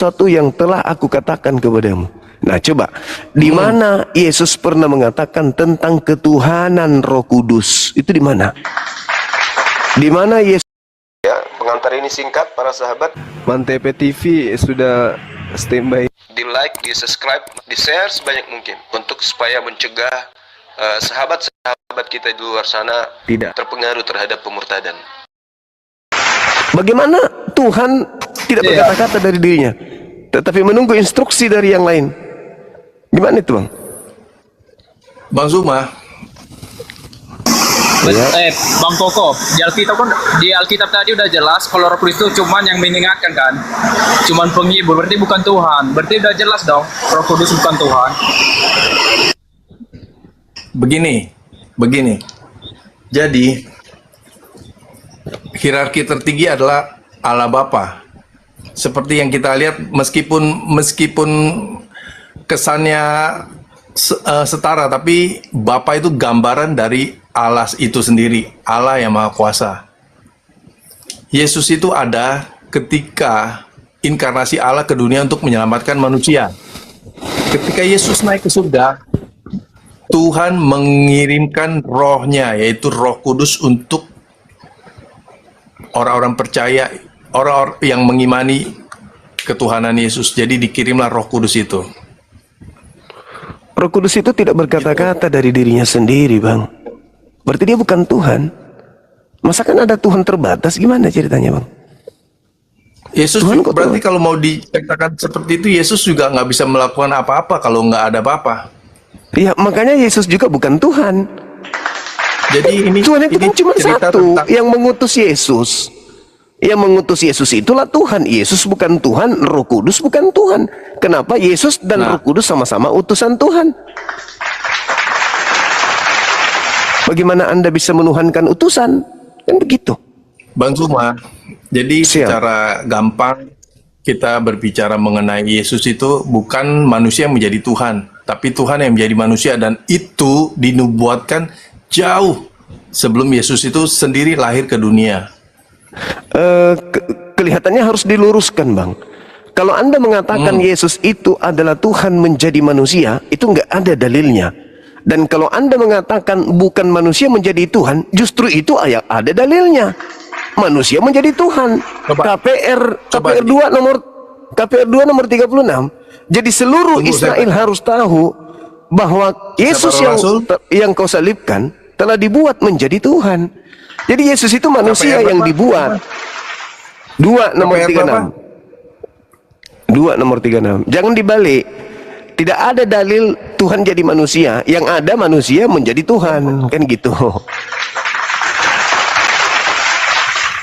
sesuatu yang telah aku katakan kepadamu. Nah, coba di mana Yesus pernah mengatakan tentang ketuhanan Roh Kudus? Itu di mana? Di mana Yesus? Ya, pengantar ini singkat para sahabat. Mantep TV sudah standby. Di like, di subscribe, di share sebanyak mungkin untuk supaya mencegah sahabat-sahabat kita di luar sana tidak terpengaruh terhadap pemurtadan. Bagaimana Tuhan tidak berkata-kata dari dirinya, tetapi menunggu instruksi dari yang lain? Gimana itu, Bang? Bang Zuma. Bang Koko, di Alkitab tadi udah jelas kalau Roh Kudus itu cuman yang mengingatkan kan, cuman penghibur, berarti bukan Tuhan. Berarti udah jelas dong, Roh Kudus bukan Tuhan. Begini. Jadi hierarki tertinggi adalah Allah Bapa. Seperti yang kita lihat, meskipun kesannya setara, tapi Bapa itu gambaran dari Allah itu sendiri, Allah yang Maha Kuasa. Yesus itu ada ketika inkarnasi Allah ke dunia untuk menyelamatkan manusia. Ketika Yesus naik ke surga, Tuhan mengirimkan rohnya, yaitu Roh Kudus untuk orang-orang percaya, orang-orang yang mengimani ketuhanan Yesus. Jadi dikirimlah Roh Kudus itu. Roh Kudus itu tidak berkata-kata dari dirinya sendiri, Bang. Berarti dia bukan Tuhan. Masa kan ada Tuhan terbatas? Gimana ceritanya, Bang? Yesus Tuhan kok berarti kalau mau dikatakan seperti itu, Yesus juga nggak bisa melakukan apa-apa kalau nggak ada Bapa. Iya, makanya Yesus juga bukan Tuhan. Jadi Tuhan itu kan cuma satu, tentang yang mengutus Yesus. Yang mengutus Yesus itulah Tuhan. Yesus bukan Tuhan, Roh Kudus bukan Tuhan. Kenapa Yesus dan Roh Kudus sama-sama utusan Tuhan? Bagaimana Anda bisa menuhankan utusan? Kan begitu. Bang Zuma, jadi secara gampang kita berbicara mengenai Yesus itu bukan manusia yang menjadi Tuhan, tapi Tuhan yang menjadi manusia, dan itu dinubuatkan jauh sebelum Yesus itu sendiri lahir ke dunia. Kelihatannya harus diluruskan, Bang. Kalau Anda mengatakan Yesus itu adalah Tuhan menjadi manusia, itu nggak ada dalilnya. Dan kalau Anda mengatakan bukan manusia menjadi Tuhan, justru itu ada dalilnya. Manusia menjadi Tuhan. KPR 2 nomor 36. Jadi seluruh Israel harus tahu bahwa Yesus yang kau salibkan telah dibuat menjadi Tuhan. Jadi Yesus itu manusia yang dibuat. 2 nomor 36. 2 nomor 36. Jangan dibalik. Tidak ada dalil Tuhan jadi manusia. Yang ada manusia menjadi Tuhan. Kan gitu.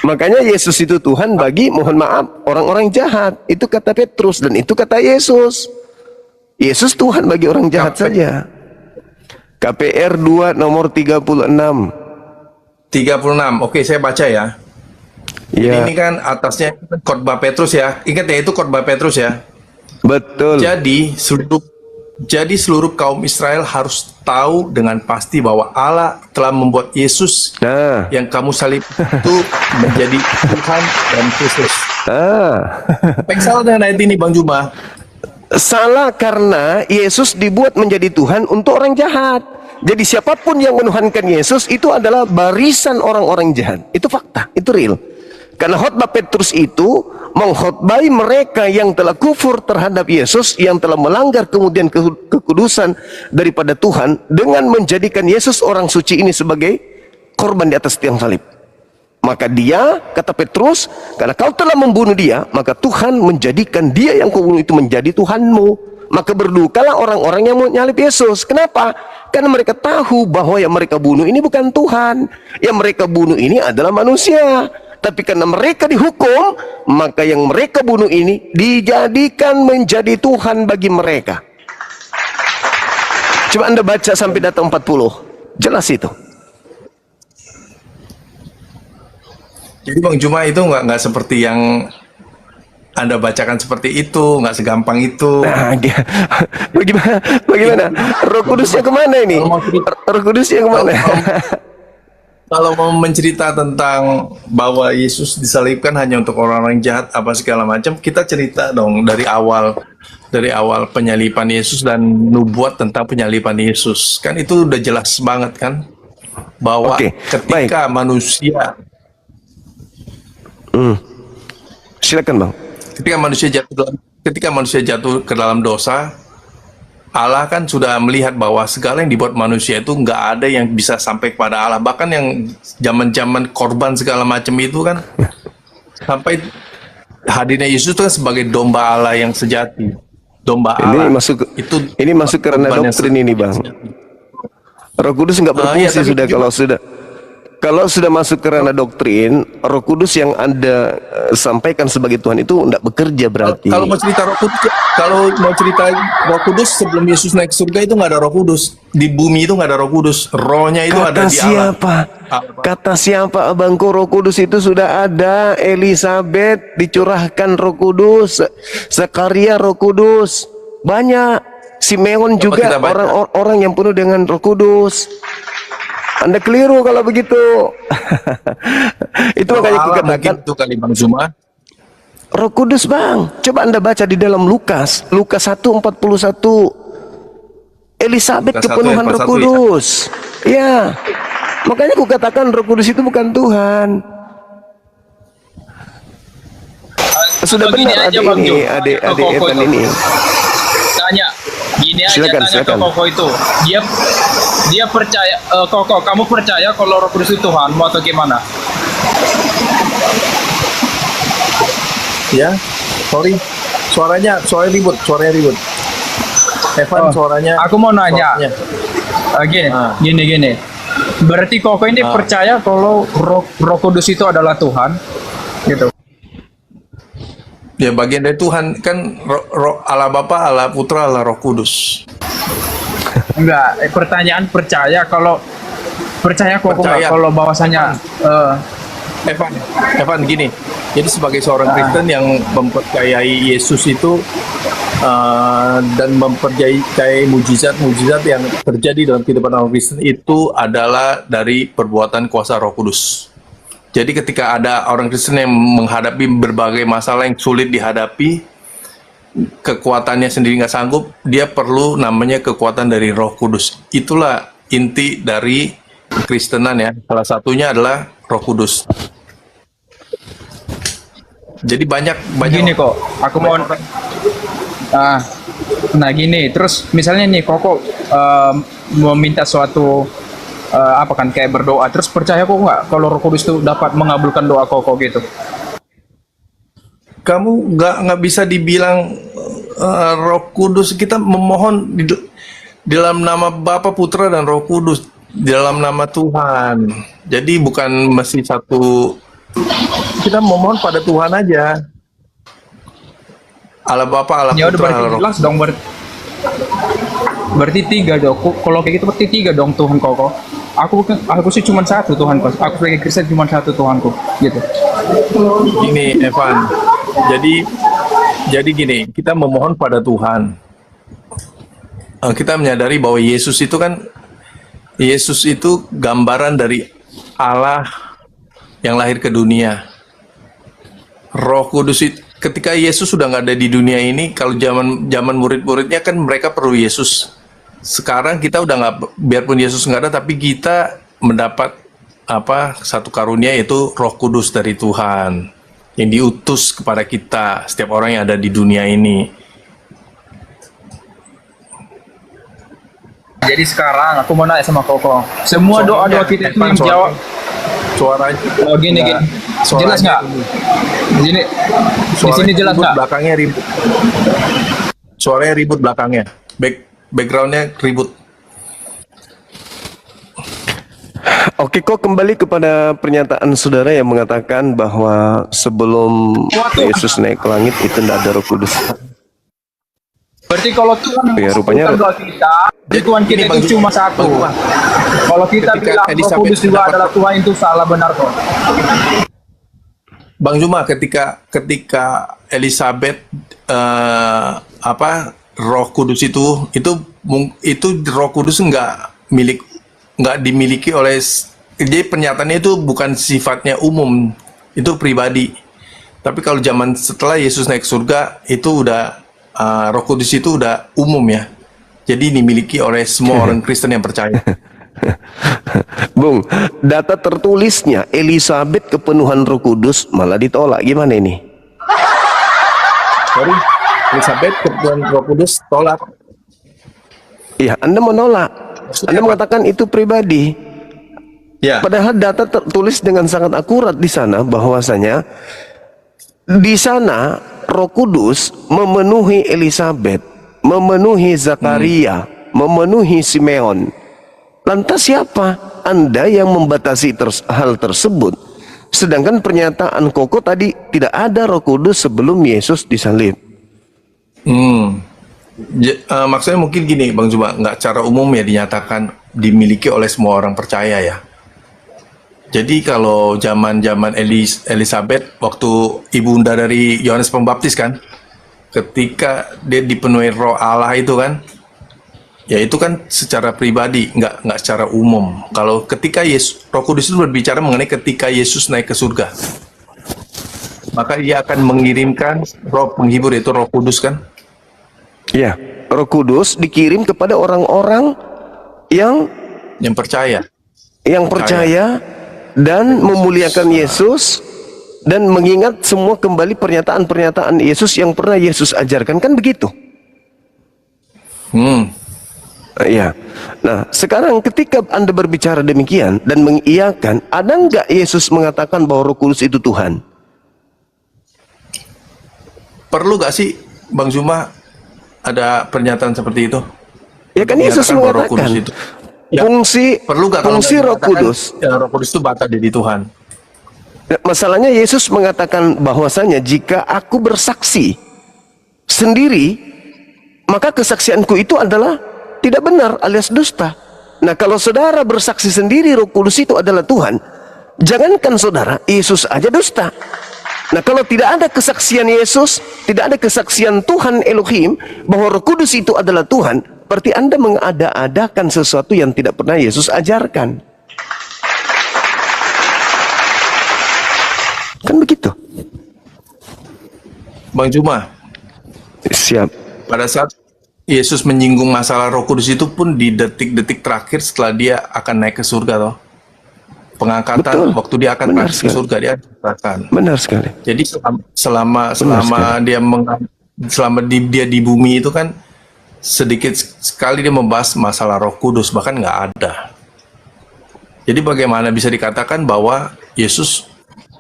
Makanya Yesus itu Tuhan bagi, mohon maaf, orang-orang jahat. Itu kata Petrus dan itu kata Yesus. Yesus Tuhan bagi orang jahat saja. KPR 2 nomor 36. 36. Oke, saya baca ya. Jadi ini kan atasnya khotbah Petrus ya. Ingat ya, itu khotbah Petrus ya. Betul. Jadi seluruh kaum Israel harus tahu dengan pasti bahwa Allah telah membuat Yesus yang kamu salib itu menjadi Tuhan dan Kristus. Apa yang salah dengan ayat ini, Bang Juma? Salah karena Yesus dibuat menjadi Tuhan untuk orang jahat. Jadi siapapun yang menuhankan Yesus itu adalah barisan orang-orang jahat. Itu fakta, itu real. Karena khotbah Petrus itu mengkhotbahi mereka yang telah kufur terhadap Yesus, yang telah melanggar kemudian kekudusan daripada Tuhan dengan menjadikan Yesus orang suci ini sebagai korban di atas tiang salib. Maka dia, kata Petrus, karena kau telah membunuh dia, maka Tuhan menjadikan dia yang kau bunuh itu menjadi Tuhanmu. Maka berdukalah orang-orang yang menyalib Yesus. Kenapa? Karena mereka tahu bahwa yang mereka bunuh ini bukan Tuhan. Yang mereka bunuh ini adalah manusia. Tapi karena mereka dihukum, maka yang mereka bunuh ini dijadikan menjadi Tuhan bagi mereka. Coba Anda baca sampai data 40. Jelas itu. Jadi Bang Juma itu nggak seperti yang Anda bacakan seperti itu, nggak segampang itu. Nah, bagaimana? Roh Kudusnya kemana ini? Roh Kudusnya kemana? kalau mau mencerita tentang bahwa Yesus disalibkan hanya untuk orang-orang jahat apa segala macam, kita cerita dong dari awal penyaliban Yesus dan nubuat tentang penyaliban Yesus. Kan itu udah jelas banget kan bahwa Oke, baik. ketika manusia Silakan Bang. ketika manusia jatuh ke dalam dosa, Allah kan sudah melihat bahwa segala yang dibuat manusia itu nggak ada yang bisa sampai kepada Allah. Bahkan yang zaman-zaman korban segala macam itu kan sampai hadirnya Yesus itu kan sebagai domba Allah yang sejati. Domba Allah. Ini masuk karena korban yang doktrin ini Bang. Roh Kudus nggak Iya, berfungsi tapi sudah kalau sudah masuk ke ranah doktrin, Roh Kudus yang Anda sampaikan sebagai Tuhan itu tidak bekerja berarti. Kalau mau cerita Roh Kudus sebelum Yesus naik ke surga itu nggak ada Roh Kudus. Di bumi itu nggak ada Roh Kudus. Rohnya itu ada di Allah. Kata siapa abangku, Roh Kudus itu sudah ada. Elizabeth dicurahkan Roh Kudus, Zakaria Roh Kudus, banyak. Simeon juga orang yang penuh dengan Roh Kudus. Anda keliru kalau begitu. Itu makanya kukatakan itu kali Bang Zuma. Roh Kudus Bang. Coba Anda baca di dalam Lukas 1:41. Elizabeth Lukas 1 kepenuhan ayat Roh 41, Kudus. Ya. Makanya kukatakan Roh Kudus itu bukan Tuhan. Sudah Begini benar aja, Bang Jo. adik Koko Evan itu. ini. Tanya, gini aja Silakan, tanya silakan. ke Koko itu. Dia percaya, Koko, kamu percaya kalau Roh Kudus itu Tuhan, mau atau gimana? Ya, sorry. Suaranya ribut. Evan suaranya. Aku mau nanya. suaranya. Gini. Berarti Koko ini percaya kalau Roh Kudus itu adalah Tuhan, gitu. Ya bagian dari Tuhan kan Allah Bapa, Allah Putra, Allah Roh Kudus. Enggak, pertanyaan percaya Koko Percaya. enggak kalau bahwasanya Evan gini. Jadi sebagai seorang Kristen yang mempercayai Yesus itu dan mempercayai mujizat-mujizat yang terjadi dalam kehidupan orang Kristen itu adalah dari perbuatan kuasa Roh Kudus. Jadi ketika ada orang Kristen yang menghadapi berbagai masalah yang sulit dihadapi, kekuatannya sendiri nggak sanggup, dia perlu namanya kekuatan dari Roh Kudus. Itulah inti dari Kristenan ya. Salah satunya adalah Roh Kudus. Jadi banyak gini kok, aku mau gini, terus misalnya nih Koko meminta suatu kayak berdoa, terus percaya kok nggak kalau Roh Kudus itu dapat mengabulkan doa Koko gitu? Kamu nggak bisa dibilang Roh Kudus. Kita memohon di dalam nama Bapa, Putra, dan Roh Kudus, di dalam nama Tuhan. Jadi bukan mesti satu. Kita memohon pada Tuhan aja. Allah Bapa, Allah Ya udah, Putra, berarti Allah Roh. jelas dong, berarti tiga dong. Kalau kayak gitu berarti tiga dong Tuhan Koko. Aku sih cuma satu Tuhan kok. Aku sebagai Kristen cuma satu Tuhanku, gitu. Gini Evan. Jadi gini, kita memohon pada Tuhan. Kita menyadari bahwa Yesus itu gambaran dari Allah yang lahir ke dunia. Roh Kudus itu, ketika Yesus sudah nggak ada di dunia ini, kalau zaman murid-muridnya kan mereka perlu Yesus. Sekarang kita udah nggak, biarpun Yesus nggak ada, tapi kita mendapat satu karunia, yaitu Roh Kudus dari Tuhan yang diutus kepada kita, setiap orang yang ada di dunia ini. Jadi sekarang aku mau nanya sama Koko. Semua doa-doa kita itu yang jawab. Suaranya. Oh gini. Jelas nggak? Di sini jelas nggak? Belakangnya ribut. Suaranya ribut belakangnya. Backgroundnya ribut. Oke, kok kembali kepada pernyataan saudara yang mengatakan bahwa sebelum Yesus naik ke langit itu tidak ada Roh Kudus. Berarti kalau Tuhan Ya, rupanya doa kita, Tuhan kita Bang itu cuma satu. Bang, Kalau kita ketika bilang Roh Kudus juga adalah Tuhan, itu salah benar kok. Bang Zuma, ketika Elizabeth Roh Kudus itu Roh Kudus nggak dimiliki oleh jadi pernyataannya itu bukan sifatnya umum, itu pribadi. Tapi kalau zaman setelah Yesus naik surga itu udah Roh Kudus itu udah umum ya. Jadi dimiliki oleh semua orang Kristen yang percaya. Bung, data tertulisnya Elizabeth kepenuhan Roh Kudus malah ditolak. Gimana ini? Sorry, Elizabeth kepenuhan Roh Kudus tolak. Iya, Anda menolak. Anda mengatakan itu pribadi. Ya. Padahal data tertulis dengan sangat akurat di sana bahwasanya di sana Roh Kudus memenuhi Elizabeth, memenuhi Zakaria, memenuhi Simeon. Lantas siapa Anda yang membatasi hal tersebut? Sedangkan pernyataan Koko tadi tidak ada Roh Kudus sebelum Yesus disalib. Maksudnya mungkin gini, Bang Zuma, nggak secara umum ya dinyatakan dimiliki oleh semua orang percaya ya. Jadi kalau zaman Elizabeth waktu ibunda dari Yohanes Pembaptis kan, ketika dia dipenuhi Roh Allah itu kan, ya itu kan secara pribadi, nggak secara umum. Kalau ketika Roh Kudus itu berbicara mengenai ketika Yesus naik ke surga, maka Ia akan mengirimkan Roh penghibur, yaitu Roh Kudus kan? Ya, Roh Kudus dikirim kepada orang-orang yang percaya. Dan memuliakan Yesus dan mengingat semua kembali pernyataan-pernyataan Yesus yang pernah Yesus ajarkan, kan begitu? Ya. Nah, sekarang ketika Anda berbicara demikian dan mengiyakan, ada nggak Yesus mengatakan bahwa Roh Kudus itu Tuhan? Perlu nggak sih, Bang Zuma, ada pernyataan seperti itu? Ya kan Yesus Bahwa Roh mengatakan Kudus itu. Ya, fungsi Roh Kudus. Ya, Roh Kudus itu bata jadi Tuhan. Masalahnya Yesus mengatakan bahwasanya jika aku bersaksi sendiri, maka kesaksianku itu adalah tidak benar alias dusta. Nah, kalau saudara bersaksi sendiri Roh Kudus itu adalah Tuhan, jangankan saudara, Yesus aja dusta. Nah, kalau tidak ada kesaksian Yesus, tidak ada kesaksian Tuhan Elohim bahwa Roh Kudus itu adalah Tuhan, berarti Anda mengada-adakan sesuatu yang tidak pernah Yesus ajarkan. Kan begitu? Bang Zuma, Siap. pada saat Yesus menyinggung masalah Roh Kudus itu pun di detik-detik terakhir setelah dia akan naik ke surga toh. Pengangkatan. Betul. Waktu dia akan Benar naik ke sekali. surga dia katakan. Benar sekali. Jadi selama dia di bumi itu kan sedikit sekali dia membahas masalah Roh Kudus, bahkan nggak ada. Jadi bagaimana bisa dikatakan bahwa Yesus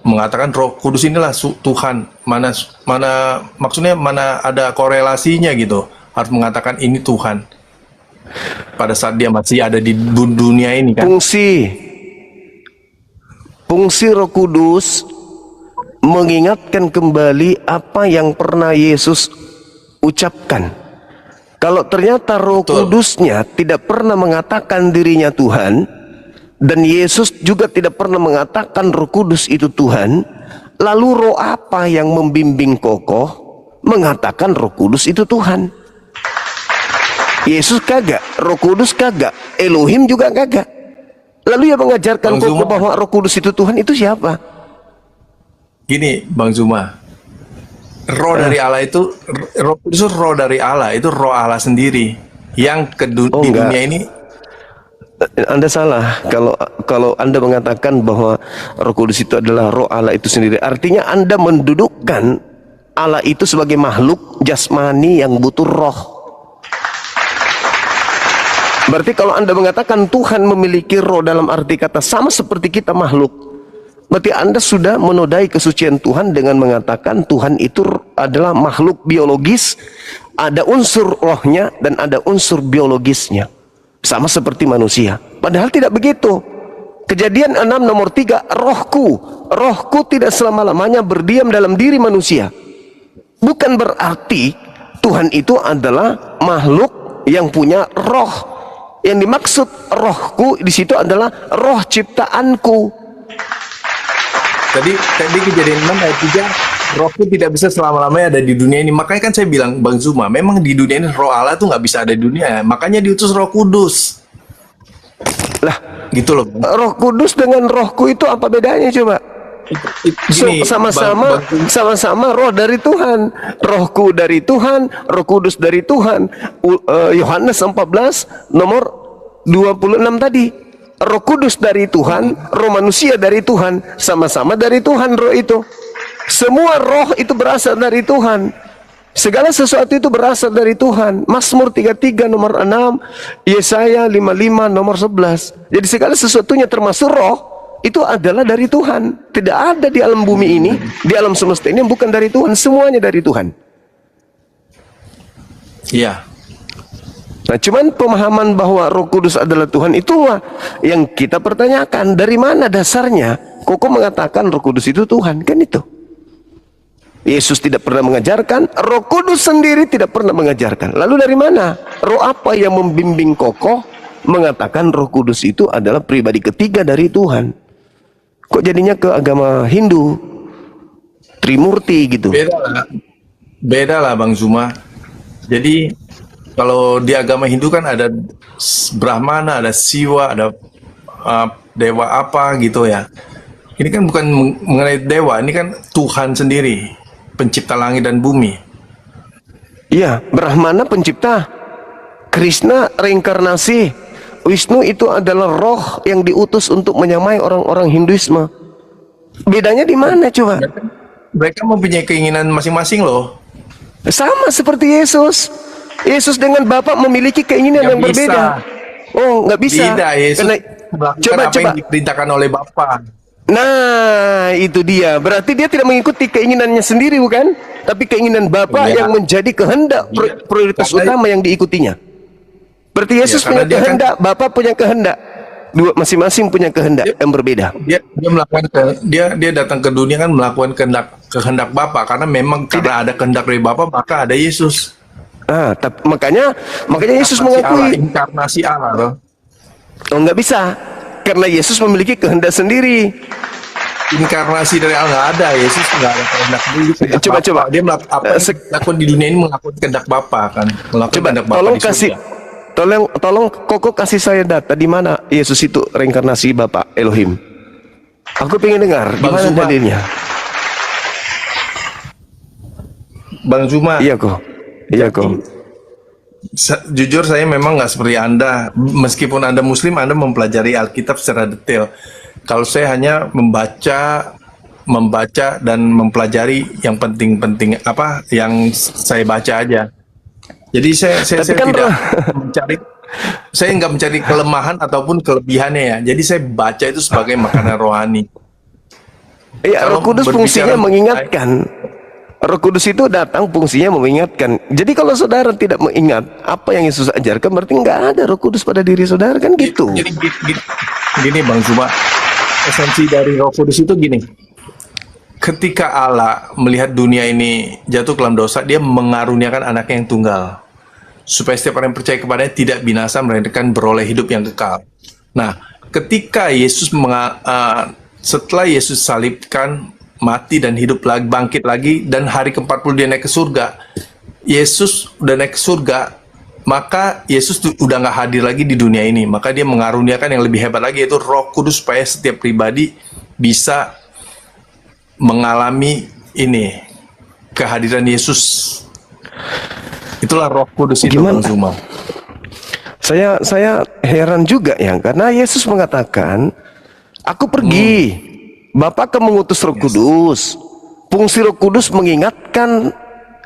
mengatakan Roh Kudus inilah Tuhan? Maksudnya mana ada korelasinya gitu? Harus mengatakan ini Tuhan pada saat dia masih ada di dunia ini kan? Fungsi Roh Kudus mengingatkan kembali apa yang pernah Yesus ucapkan. Kalau ternyata Roh Kudusnya tidak pernah mengatakan dirinya Tuhan, dan Yesus juga tidak pernah mengatakan Roh Kudus itu Tuhan, lalu roh apa yang membimbing kokoh mengatakan Roh Kudus itu Tuhan? Yesus kagak, Roh Kudus kagak, Elohim juga kagak. Lalu yang mengajarkan kokoh bahwa Roh Kudus itu Tuhan itu siapa? Gini, Bang Zuma, roh dari Allah itu, Roh Kudus itu roh dari Allah, itu roh Allah sendiri yang di dunia ini. Anda salah kalau Anda mengatakan bahwa Roh Kudus itu adalah roh Allah itu sendiri. Artinya Anda mendudukkan Allah itu sebagai makhluk jasmani yang butuh roh. Berarti kalau Anda mengatakan Tuhan memiliki roh dalam arti kata sama seperti kita makhluk, berarti Anda sudah menodai kesucian Tuhan dengan mengatakan Tuhan itu adalah makhluk biologis, ada unsur rohnya dan ada unsur biologisnya, sama seperti manusia. Padahal tidak begitu. Kejadian 6 nomor 3, rohku tidak selama-lamanya berdiam dalam diri manusia. Bukan berarti Tuhan itu adalah makhluk yang punya roh. Yang dimaksud rohku di situ adalah roh ciptaanku. Tadi kejadian 6 ayat 3, rohku tidak bisa selama-lamanya ada di dunia ini. Makanya kan saya bilang, Bang Zuma, memang di dunia ini roh Allah tuh nggak bisa ada di dunia. Makanya diutus Roh Kudus. Lah, Gitu loh. Roh Kudus dengan rohku itu apa bedanya coba? Gini, Sama-sama sama-sama roh dari Tuhan. Rohku dari Tuhan, Roh Kudus dari Tuhan. Yohanes 14 nomor 26 tadi. Roh Kudus dari Tuhan, roh manusia dari Tuhan, sama-sama dari Tuhan roh itu. Semua roh itu berasal dari Tuhan. Segala sesuatu itu berasal dari Tuhan. Mazmur 33 nomor 6, Yesaya 55 nomor 11. Jadi segala sesuatunya termasuk roh itu adalah dari Tuhan. Tidak ada di alam bumi ini, di alam semesta ini yang bukan dari Tuhan. Semuanya dari Tuhan. Iya. Nah, cuman pemahaman bahwa Roh Kudus adalah Tuhan itulah yang kita pertanyakan. Dari mana dasarnya Koko mengatakan Roh Kudus itu Tuhan? Kan itu. Yesus tidak pernah mengajarkan, Roh Kudus sendiri tidak pernah mengajarkan. Lalu dari mana? Roh apa yang membimbing Koko mengatakan Roh Kudus itu adalah pribadi ketiga dari Tuhan? Kok jadinya ke agama Hindu, Trimurti gitu? Beda lah Bang Zuma. Jadi kalau di agama Hindu kan ada Brahmana, ada Siwa, ada dewa apa gitu ya. Ini kan bukan mengenai dewa, ini kan Tuhan sendiri, pencipta langit dan bumi. Iya, Brahmana pencipta, Krishna reinkarnasi, Wisnu itu adalah roh yang diutus untuk menyamai orang-orang Hinduisme. Bedanya di mana coba? Mereka mempunyai keinginan masing-masing loh. Sama seperti Yesus. Yesus dengan Bapa memiliki keinginan Nggak yang bisa. berbeda. Oh, nggak bisa. Beda, Yesus Karena, melakukan apa yang diperintahkan oleh Bapa. Nah, itu dia. Berarti dia tidak mengikuti keinginannya sendiri, bukan? Tapi keinginan Bapa Iya. yang menjadi kehendak prioritas Karena- utama yang diikutinya. Berarti Yesus karena punya dia kan- kehendak, Bapa punya kehendak. Dua masing-masing punya kehendak yang berbeda. Dia melakukan dia datang ke dunia kan melakukan kehendak Bapa karena memang karena ada kehendak dari Bapa maka ada Yesus. Makanya Yesus Inkarnasi Allah, mengakui, inkarnasi Allah loh. oh nggak bisa, karena Yesus memiliki kehendak sendiri. Inkarnasi dari Allah nggak ada, Yesus nggak ada kehendak dulu. Coba. Dia melakukan apa yang dilakukan di dunia ini melakukan kehendak Bapa kan, melakukan Coba kehendak Bapa tolong di surga. kasih, tolong Koko kasih saya data di mana Yesus itu reinkarnasi Bapa Elohim. Aku pengen dengar di Bang mana Zuma. dalilnya. Bang Zuma, Iya kok. Jujur saya memang nggak seperti Anda. Meskipun Anda Muslim, Anda mempelajari Alkitab secara detail. Kalau saya hanya membaca dan mempelajari yang penting-penting apa yang saya baca aja. Jadi saya kan tidak saya nggak mencari kelemahan ataupun kelebihannya ya. Jadi saya baca itu sebagai makanan rohani. Iya, Kalau Roh Kudus fungsinya berbicara mengingatkan. Roh Kudus itu datang fungsinya mengingatkan. Jadi kalau saudara tidak mengingat apa yang Yesus ajarkan, berarti nggak ada Roh Kudus pada diri saudara, kan gitu. Jadi gini Bang Zuma, esensi dari Roh Kudus itu gini. Ketika Allah melihat dunia ini jatuh ke dalam dosa, dia mengaruniakan anaknya yang tunggal. Supaya setiap orang yang percaya kepadanya tidak binasa, melainkan beroleh hidup yang kekal. Nah, ketika Yesus setelah Yesus salibkan, mati dan hidup lagi, bangkit lagi, dan hari ke-40 dia naik ke surga. Yesus udah naik ke surga, maka Yesus udah nggak hadir lagi di dunia ini. Maka dia mengaruniakan yang lebih hebat lagi, yaitu Roh Kudus, supaya setiap pribadi bisa mengalami ini kehadiran Yesus. Itulah Roh Kudus itu, Gimana? Bang Zuma. Saya heran juga ya, karena Yesus mengatakan, aku pergi, Bapa akan mengutus Roh Kudus. Fungsi Roh Kudus mengingatkan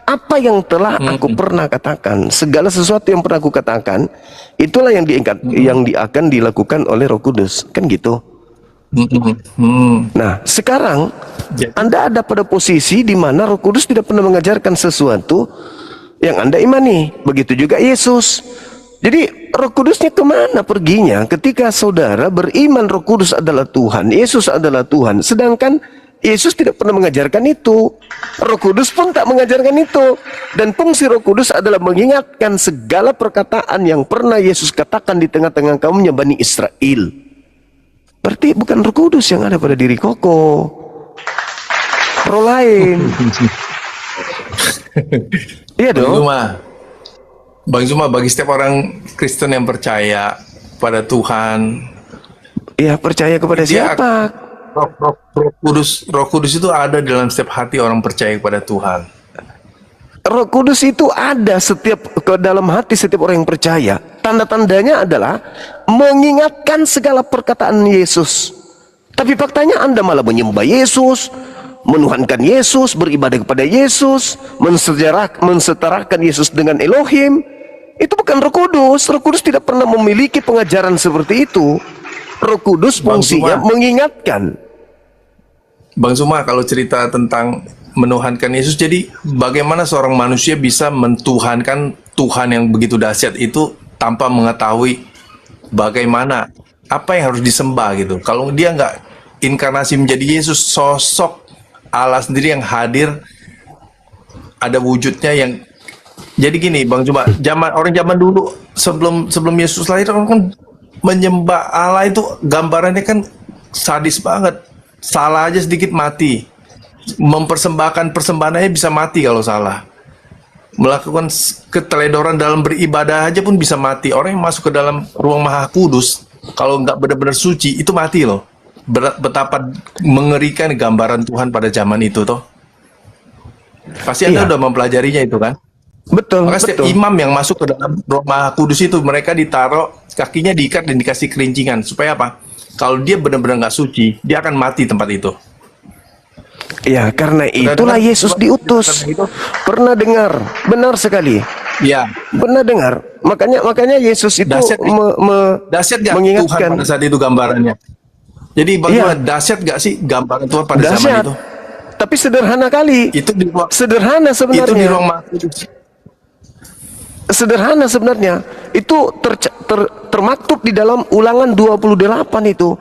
apa yang telah aku pernah katakan. Segala sesuatu yang pernah aku katakan, itulah yang yang akan dilakukan oleh Roh Kudus, kan gitu. Nah, sekarang Anda ada pada posisi di mana Roh Kudus tidak pernah mengajarkan sesuatu yang Anda imani. Begitu juga Yesus. Jadi Roh Kudusnya kemana perginya ketika saudara beriman Roh Kudus adalah Tuhan, Yesus adalah Tuhan, sedangkan Yesus tidak pernah mengajarkan itu. Roh Kudus pun tak mengajarkan itu. Dan fungsi Roh Kudus adalah mengingatkan segala perkataan yang pernah Yesus katakan di tengah-tengah kaumnya Bani Israel. Berarti bukan Roh Kudus yang ada pada diri Koko, roh lain. Iya dong. Bang Zuma, bagi setiap orang Kristen yang percaya pada Tuhan, Ya, percaya kepada Dia siapa? Roh Kudus itu ada dalam setiap hati orang percaya kepada Tuhan. Roh Kudus itu ada ke dalam hati setiap orang yang percaya. Tanda-tandanya adalah mengingatkan segala perkataan Yesus. Tapi faktanya Anda malah menyembah Yesus, menuhankan Yesus, beribadah kepada Yesus, mensetarakan Yesus dengan Elohim. Itu bukan Roh Kudus. Roh Kudus tidak pernah memiliki pengajaran seperti itu. Roh Kudus fungsinya mengingatkan. Bang Zuma, kalau cerita tentang menuhankan Yesus, jadi bagaimana seorang manusia bisa mentuhankan Tuhan yang begitu dahsyat itu tanpa mengetahui bagaimana, apa yang harus disembah gitu. Kalau dia nggak inkarnasi menjadi Yesus, sosok Allah sendiri yang hadir, ada wujudnya yang jadi gini, Bang Zuma, orang zaman dulu sebelum Yesus lahir, orang kan menyembah Allah itu gambarannya kan sadis banget. Salah aja sedikit mati. Mempersembahkan persembahannya bisa mati kalau salah. Melakukan keteledoran dalam beribadah aja pun bisa mati. Orang yang masuk ke dalam ruang maha kudus, kalau nggak benar-benar suci, itu mati loh. Betapa mengerikan gambaran Tuhan pada zaman itu toh. Pasti Anda udah mempelajarinya itu kan? Betul, Maka setiap imam yang masuk ke dalam ruang maha kudus itu, mereka ditaruh, kakinya diikat dan dikasih kerincingan. Supaya apa? Kalau dia benar-benar nggak suci, dia akan mati tempat itu. Ya, karena itulah Yesus diutus. Pernah dengar? Benar sekali. Ya. Pernah dengar. Makanya Yesus itu dahsyat gak mengingatkan. Tuhan pada saat itu gambarannya? Jadi bagaimana dahsyat gak sih gambaran Tuhan pada zaman itu? Tapi sederhana kali. Itu di ruang, sederhana sebenarnya. Itu di ruang maha kudus. Sederhana sebenarnya. Itu termaktub di dalam Ulangan 28 itu.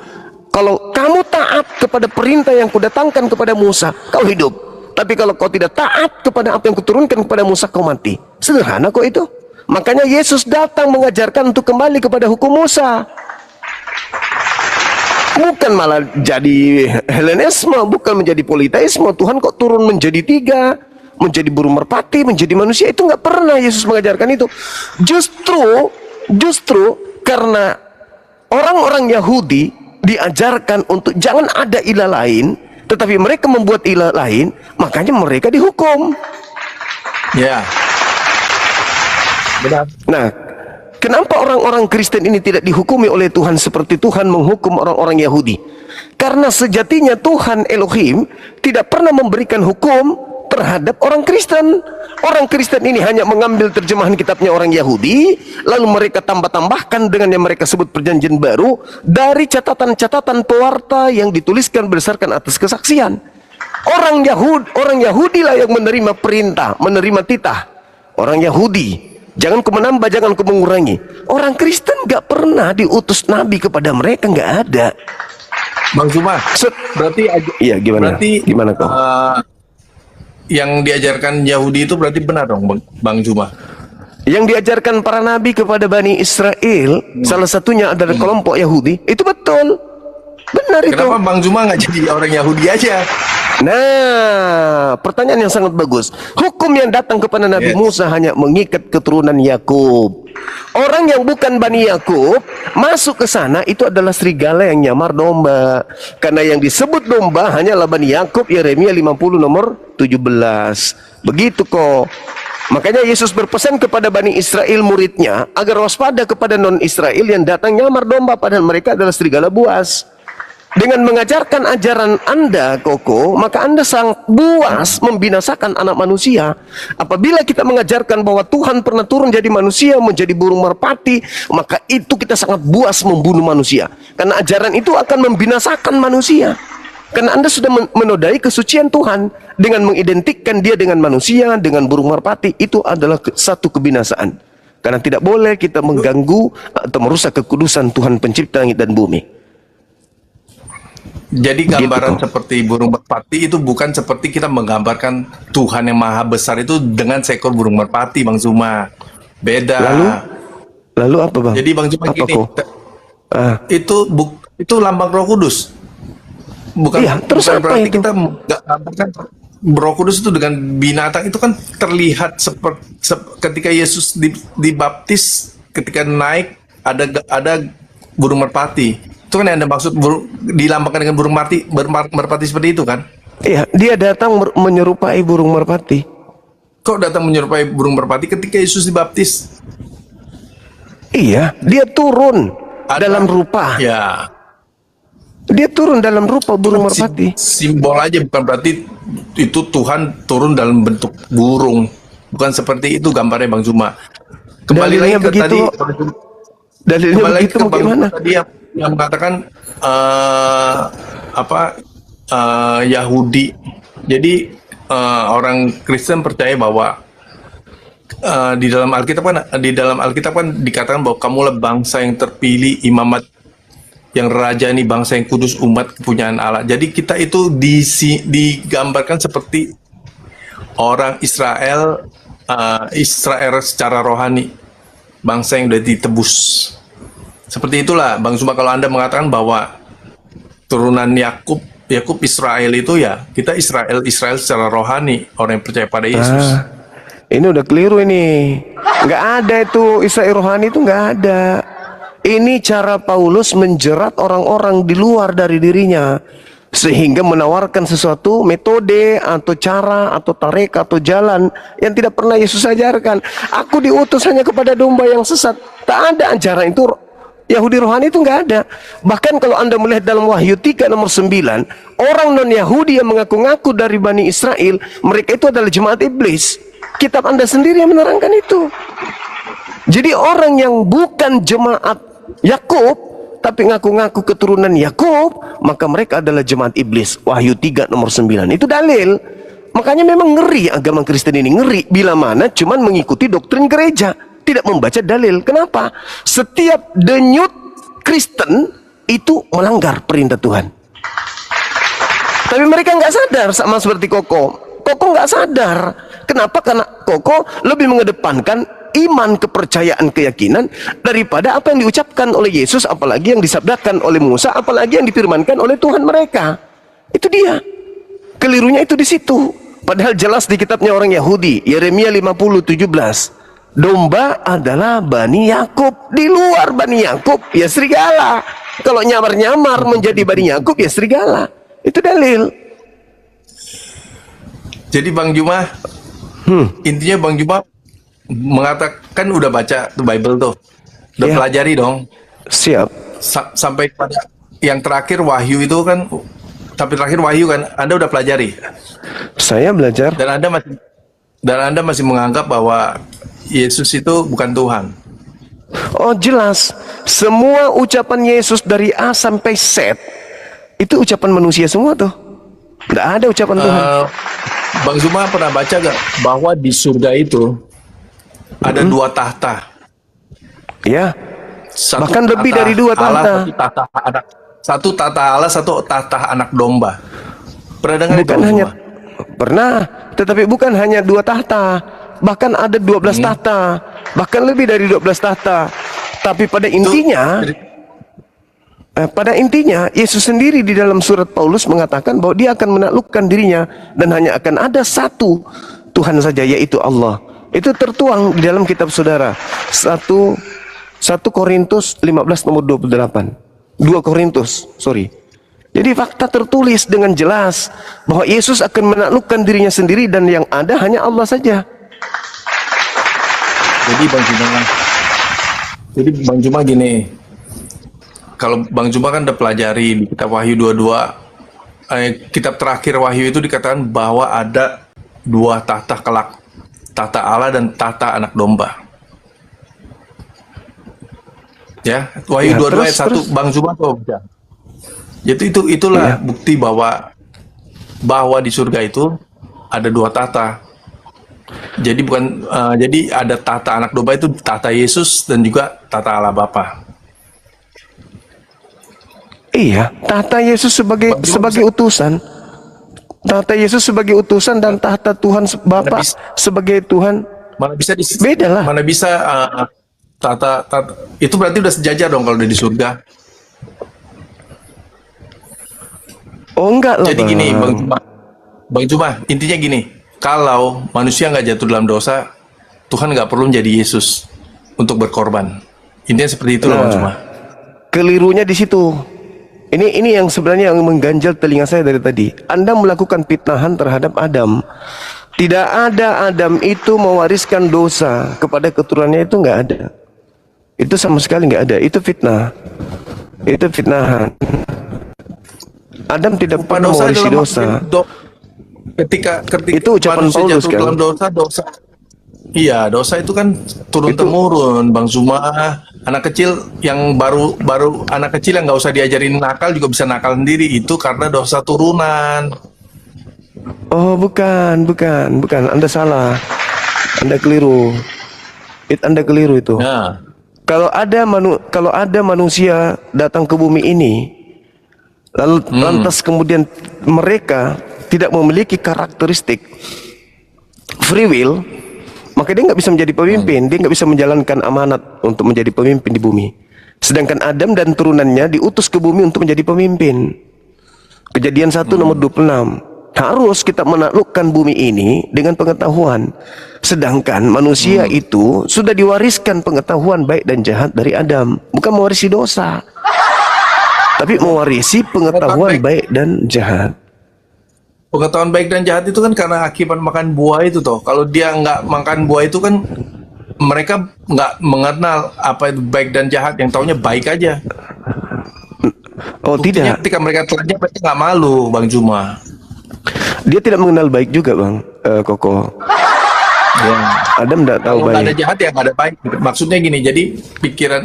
Kalau kamu taat kepada perintah yang kudatangkan kepada Musa, kau hidup. Tapi kalau kau tidak taat kepada apa yang kuturunkan kepada Musa, kau mati. Sederhana kok itu. Makanya Yesus datang mengajarkan untuk kembali kepada hukum Musa. Bukan malah jadi Helenisme, bukan menjadi politeisme. Tuhan kok turun menjadi 3, menjadi burung merpati, menjadi manusia. Itu nggak pernah Yesus mengajarkan itu. Justru karena orang-orang Yahudi diajarkan untuk jangan ada ilah lain, tetapi mereka membuat ilah lain, makanya mereka dihukum. Ya. Benar. Nah, kenapa orang-orang Kristen ini tidak dihukumi oleh Tuhan seperti Tuhan menghukum orang-orang Yahudi? Karena sejatinya Tuhan Elohim tidak pernah memberikan hukum terhadap orang Kristen. Orang Kristen ini hanya mengambil terjemahan kitabnya orang Yahudi, lalu mereka tambah-tambahkan dengan yang mereka sebut perjanjian baru dari catatan-catatan pewarta yang dituliskan berdasarkan atas kesaksian. Orang Yahudi lah yang menerima perintah, menerima titah. Orang Yahudi. Jangan ku menambah, jangan ku mengurangi. Orang Kristen gak pernah diutus Nabi kepada mereka, gak ada. Bang Zuma, berarti iya, gimana kok? Yang diajarkan Yahudi itu berarti benar dong, Bang Zuma? Yang diajarkan para nabi kepada Bani Israel, salah satunya adalah kelompok Yahudi, itu betul. Benar itu. Kenapa Bang Zuma nggak jadi orang Yahudi aja? Nah, pertanyaan yang sangat bagus. Hukum yang datang kepada Nabi Musa hanya mengikat keturunan Yakub. Orang yang bukan Bani Yakub masuk ke sana itu adalah serigala yang nyamar domba. Karena yang disebut domba hanyalah Bani Yakub, Yeremia 50 nomor 17. Begitu kok. Makanya Yesus berpesan kepada Bani Israel muridnya agar waspada kepada non-Israel yang datang nyamar domba padahal mereka adalah serigala buas. Dengan mengajarkan ajaran Anda, Koko, maka Anda sangat buas membinasakan anak manusia. Apabila kita mengajarkan bahwa Tuhan pernah turun jadi manusia, menjadi burung merpati, maka itu kita sangat buas membunuh manusia. Karena ajaran itu akan membinasakan manusia. Karena Anda sudah menodai kesucian Tuhan dengan mengidentikkan dia dengan manusia, dengan burung merpati. Itu adalah satu kebinasaan. Karena tidak boleh kita mengganggu atau merusak kekudusan Tuhan pencipta langit dan bumi. Jadi gambaran seperti burung merpati itu bukan seperti kita menggambarkan Tuhan yang maha besar itu dengan seekor burung merpati, Bang Zuma. Beda. Lalu apa, Bang? Jadi Bang Zuma gini, itu lambang Roh Kudus. Bukan, terus bukan apa berarti itu? kita nggak gambarkan Roh Kudus itu dengan binatang itu kan terlihat seperti ketika Yesus dibaptis, ketika naik ada burung merpati. Itu kan yang Anda maksud dilambangkan dengan burung merpati seperti itu kan? Iya, dia datang menyerupai burung merpati. Kok datang menyerupai burung merpati ketika Yesus dibaptis? Iya, dia turun Ada- dalam rupa. Ya, Dia turun dalam rupa burung merpati. simbol aja, bukan berarti itu Tuhan turun dalam bentuk burung. Bukan seperti itu gambarnya Bang Zuma. Kembali Dalilnya lagi ke begitu. tadi. Dalilnya Kembali lagi begitu ke Bang bagaimana? Zuma tadi yang mengatakan Yahudi. Jadi orang Kristen percaya bahwa di dalam Alkitab kan dikatakan bahwa kamulah bangsa yang terpilih, imamat yang raja, ini bangsa yang kudus, umat kepunyaan Allah. Jadi kita itu digambarkan seperti orang Israel, Israel secara rohani, bangsa yang sudah ditebus. Seperti itulah Bang Zuma, kalau Anda mengatakan bahwa turunan Yakub Israel itu, ya kita Israel secara rohani, orang yang percaya pada Yesus. Ini udah keliru ini. Nggak ada itu Israel rohani, itu nggak ada. Ini cara Paulus menjerat orang-orang di luar dari dirinya, sehingga menawarkan sesuatu metode atau cara atau tarekat atau jalan yang tidak pernah Yesus ajarkan. Aku diutus hanya kepada domba yang sesat. Tak ada ajaran itu. Yahudi rohani itu nggak ada. Bahkan kalau Anda melihat dalam Wahyu 3 nomor 9, orang non-Yahudi yang mengaku-ngaku dari Bani Israel, mereka itu adalah jemaat iblis. Kitab Anda sendiri yang menerangkan itu. Jadi orang yang bukan jemaat Yakub, tapi ngaku-ngaku keturunan Yakub, maka mereka adalah jemaat iblis. Wahyu 3 nomor 9. Itu dalil. Makanya memang ngeri agama Kristen ini, ngeri bila mana cuman mengikuti doktrin gereja, tidak membaca dalil. Kenapa? Setiap denyut Kristen itu melanggar perintah Tuhan. Tapi mereka nggak sadar, sama seperti Koko. Koko nggak sadar. Kenapa? Karena Koko lebih mengedepankan iman, kepercayaan, keyakinan daripada apa yang diucapkan oleh Yesus, apalagi yang disabdakan oleh Musa, apalagi yang difirmankan oleh Tuhan mereka. Itu dia. Kelirunya itu di situ. Padahal jelas di kitabnya orang Yahudi, Yeremia 50:17. Domba adalah Bani Yakub. Di luar Bani Yakub ya serigala. Kalau nyamar-nyamar menjadi Bani Yakub ya serigala. Itu dalil. Jadi Bang Juma, intinya Bang Juma mengatakan udah baca tuh Bible tuh, udah Ya. pelajari dong. Siap. Sampai pada yang terakhir Wahyu itu kan, tapi terakhir Wahyu kan, Anda udah pelajari Saya belajar. dan Anda masih menganggap bahwa Yesus itu bukan Tuhan. Oh jelas. Semua ucapan Yesus dari A sampai Z itu ucapan manusia semua tuh. Nggak ada ucapan Tuhan. Bang Zuma pernah baca gak bahwa di surga itu ada dua tahta? Ya. Satu Bahkan lebih dari dua Allah, tahta. satu tahta Allah, satu tahta anak domba. Pernah dengar itu? Bukan Bang hanya Zuma? pernah, tetapi bukan hanya dua tahta. Bahkan ada 12 tahta. Bahkan lebih dari 12 tahta. Tapi pada intinya Yesus sendiri di dalam surat Paulus mengatakan bahwa dia akan menaklukkan dirinya dan hanya akan ada satu Tuhan saja, yaitu Allah. Itu tertuang di dalam kitab saudara 1 Korintus 15 nomor 28. 2 Korintus, sorry. Jadi fakta tertulis dengan jelas bahwa Yesus akan menaklukkan dirinya sendiri dan yang ada hanya Allah saja. Jadi Bang Juma gini, kalau Bang Juma kan udah pelajari di kitab Wahyu 22, kitab terakhir Wahyu itu dikatakan bahwa ada dua tahta kelak, tahta Allah dan tahta anak domba. Ya, Wahyu Ya, 22 ayat 1, terus. Bang Juma tuh. Jadi itulah bukti bahwa di surga itu ada dua tahta. Jadi jadi ada tahta anak domba, itu tahta Yesus dan juga tahta Allah Bapa. Iya, tahta Yesus sebagai utusan. Tahta Yesus sebagai utusan dan tahta Tuhan Bapa sebagai Tuhan. Mana bisa Beda lah. Mana bisa tahta itu berarti udah sejajar dong kalau udah di surga. Oh enggak lah. Jadi gini, Bang Juma, intinya gini, kalau manusia nggak jatuh dalam dosa, Tuhan nggak perlu menjadi Yesus untuk berkorban. Intinya seperti itu loh, Bang Juma. Kelirunya di situ. Ini yang sebenarnya yang mengganjal telinga saya dari tadi. Anda melakukan fitnahan terhadap Adam. Tidak ada Adam itu mewariskan dosa kepada keturunannya, itu nggak ada. Itu sama sekali nggak ada. Itu fitnah. Itu fitnahan. Adam tidak pernah mewarisi dosa. Ketika Itu ucapan manusia Paulus, jatuh kan? dalam dosa. Iya, dosa itu kan turun temurun, Bang Zuma. Anak kecil yang baru anak kecil yang nggak usah diajarin nakal juga bisa nakal sendiri, itu karena dosa turunan. Oh, bukan. Anda salah. Anda keliru. Anda keliru itu. Nah, Kalau ada manusia datang ke bumi ini, lalu lantas kemudian mereka tidak memiliki karakteristik free will, maka dia nggak bisa menjadi pemimpin. Dia nggak bisa menjalankan amanat untuk menjadi pemimpin di bumi. Sedangkan Adam dan turunannya diutus ke bumi untuk menjadi pemimpin. Kejadian 1 nomor 26. Harus kita menaklukkan bumi ini dengan pengetahuan. Sedangkan manusia itu sudah diwariskan pengetahuan baik dan jahat dari Adam. Bukan mewarisi dosa, tapi mewarisi pengetahuan baik dan jahat. pengetahuan baik dan jahat itu kan karena akibat makan buah itu toh. Kalau dia nggak makan buah itu kan mereka nggak mengenal apa itu baik dan jahat, yang taunya baik aja. Oh, Buktinya tidak. ketika mereka telanjang mereka nggak malu, Bang Juma. Dia tidak mengenal baik juga, Bang Koko. Ya. Adam tidak tahu Kalau nggak ada baik. jahat ya nggak ada baik. Maksudnya gini, jadi pikiran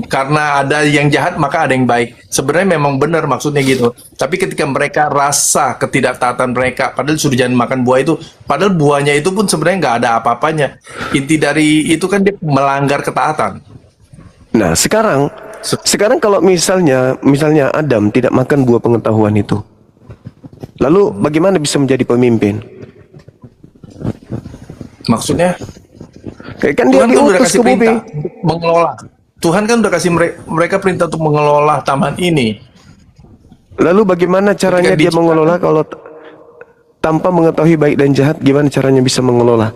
karena ada yang jahat maka ada yang baik. Sebenarnya memang benar maksudnya gitu. Tapi ketika mereka rasa ketidaktaatan mereka, padahal sudah jangan makan buah itu, padahal buahnya itu pun sebenarnya nggak ada apa-apanya. Inti dari itu kan dia melanggar ketaatan. Nah, sekarang kalau misalnya Adam tidak makan buah pengetahuan itu, lalu bagaimana bisa menjadi pemimpin? Maksudnya Kayak kan dia Tuhan kan udah diutus kasih ke bumi. perintah untuk mengelola. Tuhan kan udah kasih mereka perintah untuk mengelola taman ini. Lalu bagaimana caranya dia diciptakan- mengelola kalau tanpa mengetahui baik dan jahat? Gimana caranya bisa mengelola?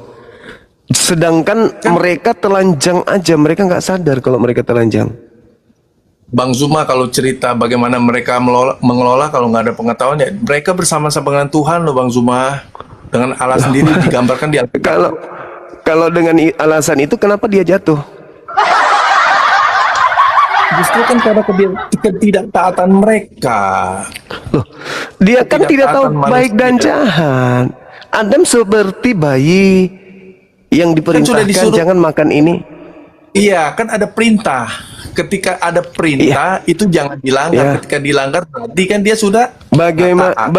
Sedangkan mereka telanjang aja, mereka nggak sadar kalau mereka telanjang. Bang Zuma kalau cerita bagaimana mereka mengelola kalau nggak ada pengetahuan ya, mereka bersama-sama dengan Tuhan loh Bang Zuma. Dengan Allah sendiri digambarkan di Alkitab. Kalau dengan alasan itu kenapa dia jatuh? Justru kan karena ketidaktaatan mereka. Loh, dia kan tidak tahu Ketidaktaatan baik dan manusia. jahat. Adam seperti bayi yang diperintahkan disuruh- jangan makan ini. Iya, kan ada perintah. Ketika ada perintah itu jangan dilanggar. Iya. Ketika dilanggar berarti kan dia sudah taat.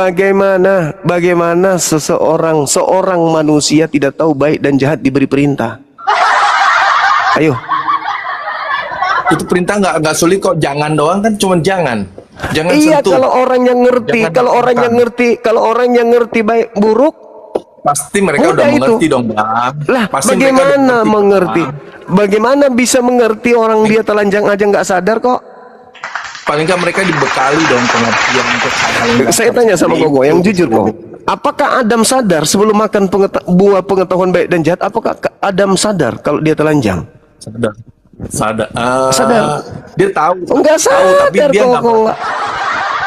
Bagaimana seorang manusia tidak tahu baik dan jahat diberi perintah? Ayo, Itu perintah nggak sulit kok. Jangan doang kan, cuma jangan. Jangan iya sentuh. kalau orang yang ngerti, Jangan kalau orang yang ngerti baik buruk, Pasti mereka Mudah udah itu. mengerti dong, Bang. lah Pasti mereka udah bagaimana mengerti? Bang. Bagaimana bisa mengerti orang dia telanjang aja nggak sadar kok? Paling nggak mereka dibekali dong pengertian untuk hal-hal yang Saya tanya sama seperti Koko yang itu. jujur kok. Apakah Adam sadar sebelum makan buah pengetahuan baik dan jahat? Apakah Adam sadar kalau dia telanjang? Sadar. Sadar. Sadar. Dia tahu. Oh, nggak Tahu, tapi sadar dia kok, nggak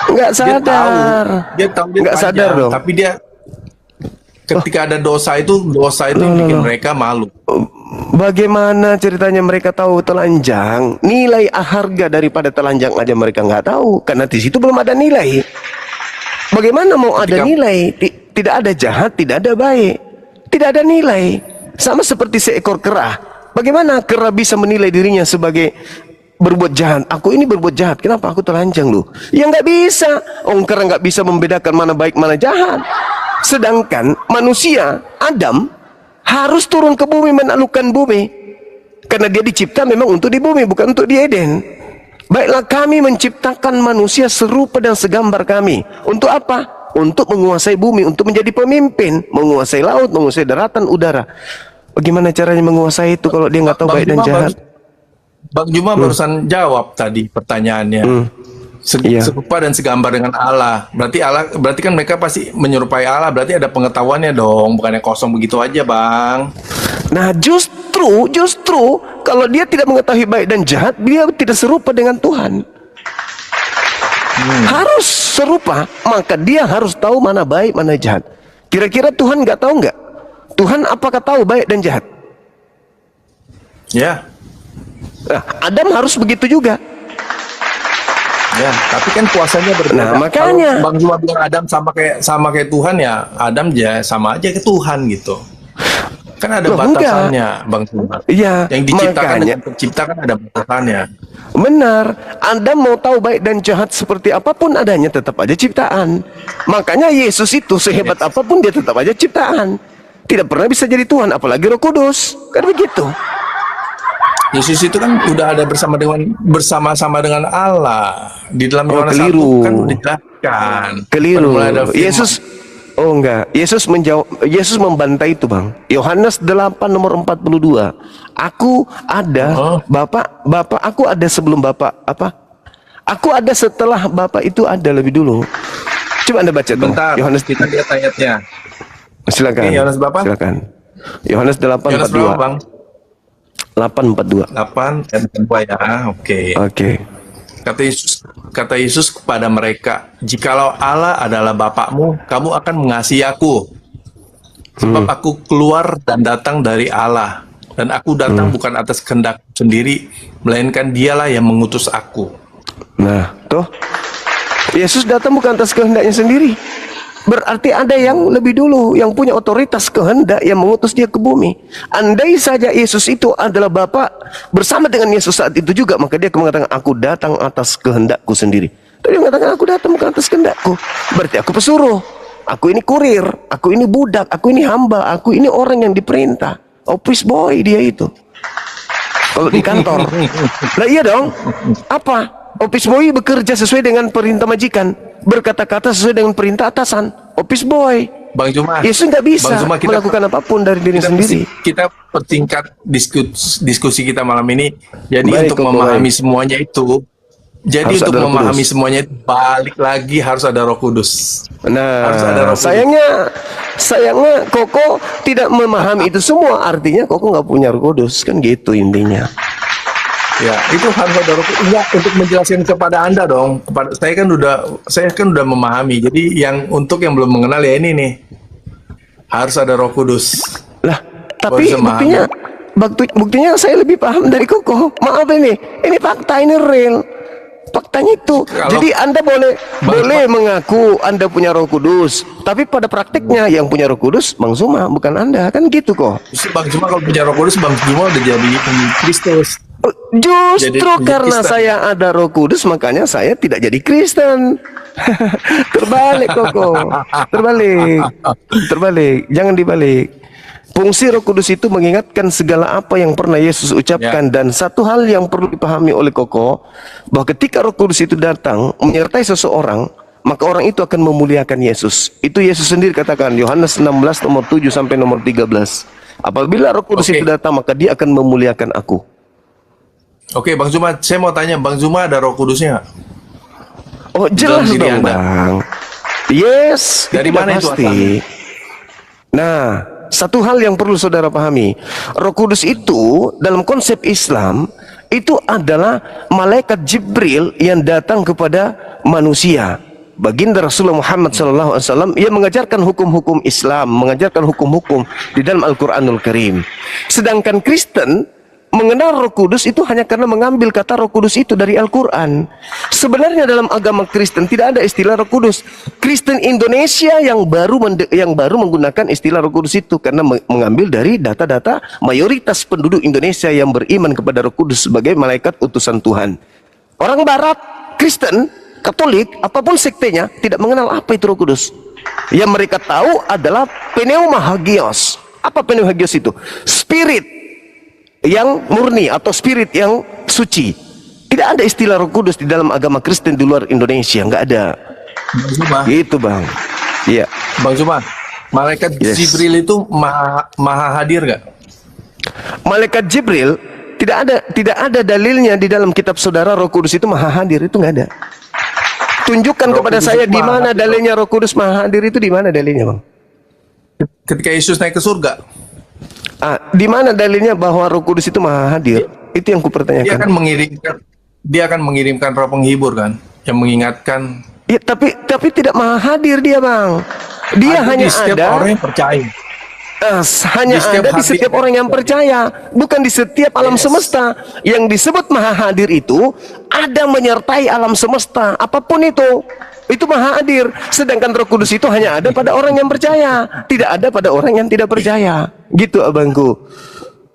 nggak Dia tahu. sadar. Dia tahu dia Nggak sadar telanjang, dong. tapi dia ketika ada dosa itu yang bikin mereka malu. Bagaimana ceritanya mereka tahu telanjang? Nilai harga daripada telanjang aja mereka nggak tahu karena di situ belum ada nilai. Bagaimana mau ada Ketika- nilai? Tidak ada jahat, tidak ada baik, tidak ada nilai. Sama seperti seekor kera. Bagaimana kera bisa menilai dirinya sebagai berbuat jahat? Aku ini berbuat jahat. Kenapa aku telanjang loh? Ya nggak bisa. Orang kera nggak bisa membedakan mana baik mana jahat. Sedangkan manusia Adam harus turun ke bumi menaklukkan bumi karena dia dicipta memang untuk di bumi bukan untuk di Eden. Baiklah kami menciptakan manusia serupa dan segambar kami. Untuk apa? Untuk menguasai bumi, untuk menjadi pemimpin, menguasai laut, menguasai daratan, udara. Bagaimana caranya menguasai itu kalau dia nggak tahu baik dan jahat? Bang Juma barusan jawab tadi pertanyaannya. Iya. Serupa dan segambar dengan Allah. Berarti kan mereka pasti menyerupai Allah. Berarti ada pengetahuannya dong, bukannya kosong begitu aja, Bang. Nah justru kalau dia tidak mengetahui baik dan jahat, dia tidak serupa dengan Tuhan. harus serupa, maka dia harus tahu mana baik, mana jahat. Kira-kira Tuhan nggak tahu nggak? Tuhan apakah tahu baik dan jahat? Ya, Nah, Adam harus begitu juga. ya. Tapi kan kuasanya berbeda. Nah, makanya. Kalau Bang Zuma bilang Adam sama kayak Tuhan, ya Adam ya sama aja ke Tuhan gitu. Kan ada Loh, batasannya, Bang Zuma. Iya, Yang diciptakan makanya. dengan pencipta kan ada batasannya. Benar, Anda mau tahu baik dan jahat seperti apapun adanya, tetap aja ciptaan. Makanya Yesus itu sehebat apapun dia tetap aja ciptaan. Tidak pernah bisa jadi Tuhan, apalagi Roh Kudus. Kan begitu. Yesus itu kan udah ada bersama-sama dengan Allah di dalam Yohanes 1 keliru. kan udah dijelaskan. Keliru. Mulai ada firman. Yesus menjawab, Yesus membantah itu, Bang. Yohanes 8 nomor 42. Aku ada, Bapak aku ada sebelum Bapak apa? Aku ada setelah Bapak itu ada lebih dulu. Coba Anda baca tuh. Bentar, Yohanes, kita lihat ayatnya. silakan. Oke, Yohanes berapa? Silakan. Yohanes Yohanes berapa, 8:42. Bang? 8:42. 8 ayat 2 ya. Oke. Oke. Kata Yesus kepada mereka, "Jikalau Allah adalah Bapakmu, kamu akan mengasihi aku. Sebab aku keluar dan datang dari Allah. Dan aku datang bukan atas kehendak sendiri, melainkan dialah yang mengutus aku." Nah, tuh. Yesus datang bukan atas kehendaknya sendiri. Berarti ada yang lebih dulu, yang punya otoritas kehendak yang mengutus dia ke bumi. Andai saja Yesus itu adalah Bapa bersama dengan Yesus saat itu juga, maka dia akan mengatakan, aku datang atas kehendakku sendiri. Tapi dia mengatakan, aku datang bukan atas kehendakku. Berarti aku pesuruh. Aku ini kurir. Aku ini budak. Aku ini hamba. Aku ini orang yang diperintah. Office boy dia itu. Kalau di kantor. Lah iya dong. Apa? Office boy bekerja sesuai dengan perintah majikan, berkata-kata sesuai dengan perintah atasan. Office boy. Bang Zuma, Yesus nggak bisa Bang Zuma, melakukan apapun dari diri sendiri. Kita pertingkat diskusi kita malam ini. Jadi Baik, untuk Koko, memahami semuanya itu, jadi Harus untuk ada Roh memahami Kudus. semuanya itu, balik lagi harus ada Roh Kudus. Harus ada Nah, Roh Kudus. sayangnya Koko tidak memahami itu semua. Artinya Koko nggak punya Roh Kudus, kan gitu intinya. Ya, itu harus ada Roh Kudus. Enggak, untuk menjelaskan kepada Anda dong. Kepada saya kan udah memahami. Jadi yang belum mengenal ya ini nih. Harus ada Roh Kudus. Lah, tapi bisa memahami. buktinya saya lebih paham dari Koko. Maaf ini fakta, ini real. Faktanya itu. Jadi Anda boleh mengaku Anda punya Roh Kudus, tapi pada praktiknya yang punya Roh Kudus Bang Zuma, bukan Anda, kan gitu kok. Bang Zuma kalau punya Roh Kudus, Bang Zuma udah jadi pengikut Kristus. Justru Jadi karena Kristen. saya ada Roh Kudus, makanya saya tidak jadi Kristen. Terbalik Koko. Terbalik. Jangan dibalik. Fungsi Roh Kudus itu mengingatkan segala apa yang pernah Yesus ucapkan. Dan satu hal yang perlu dipahami oleh Koko, bahwa ketika Roh Kudus itu datang menyertai seseorang, maka orang itu akan memuliakan Yesus. Itu Yesus sendiri katakan, Yohanes 16 nomor 7 sampai nomor 13. Apabila Roh Kudus itu datang, maka dia akan memuliakan aku. Oke, Bang Zuma, saya mau tanya, Bang Zuma ada Roh Kudusnya nggak? Oh jelas Dalam diri dong Anda. Bang. Yes. Dari udah mana itu pasti. asalnya? Nah, satu hal yang perlu saudara pahami, Roh Kudus itu dalam konsep Islam itu adalah malaikat Jibril yang datang kepada manusia. Baginda Rasulullah Muhammad SAW yang mengajarkan hukum-hukum Islam, mengajarkan hukum-hukum di dalam Al-Quranul Karim. Sedangkan Kristen mengenal Roh Kudus itu hanya karena mengambil kata Roh Kudus itu dari Al-Quran. Sebenarnya dalam agama Kristen tidak ada istilah Roh Kudus. Kristen Indonesia yang baru menggunakan istilah Roh Kudus itu karena mengambil dari data-data mayoritas penduduk Indonesia yang beriman kepada Roh Kudus sebagai malaikat utusan Tuhan. Orang Barat, Kristen, Katolik, apapun sektenya tidak mengenal apa itu Roh Kudus. Yang mereka tahu adalah pneumahagios. Apa pneumahagios itu? Spirit yang murni atau spirit yang suci. Tidak ada istilah Roh Kudus di dalam agama Kristen di luar Indonesia, nggak ada. Bang Zuma, Gitu Bang. Iya. Bang Zuma, malaikat Yes. Jibril itu maha hadir nggak? Malaikat Jibril tidak ada dalilnya di dalam kitab saudara Roh Kudus itu maha hadir, itu nggak ada. Tunjukkan Roh kepada Kudus saya itu di maha mana hadir, dalilnya Roh Kudus maha hadir itu, di mana dalilnya Bang? Ketika Yesus naik ke surga, Di mana dalilnya bahwa Roh Kudus itu maha hadir? Itu yang dia kupertanyakan. akan mengirimkan Roh penghibur kan? yang mengingatkan. Ya, tapi tidak maha hadir dia, Bang. Dia Ada hanya di setiap ada orang yang percaya. hanya Di setiap ada di hati setiap yang orang yang percaya, bukan di setiap alam Yes. semesta. Yang disebut maha hadir itu ada menyertai alam semesta, apapun itu maha hadir. Sedangkan Roh Kudus itu hanya ada pada orang yang percaya, tidak ada pada orang yang tidak percaya. Gitu, abangku.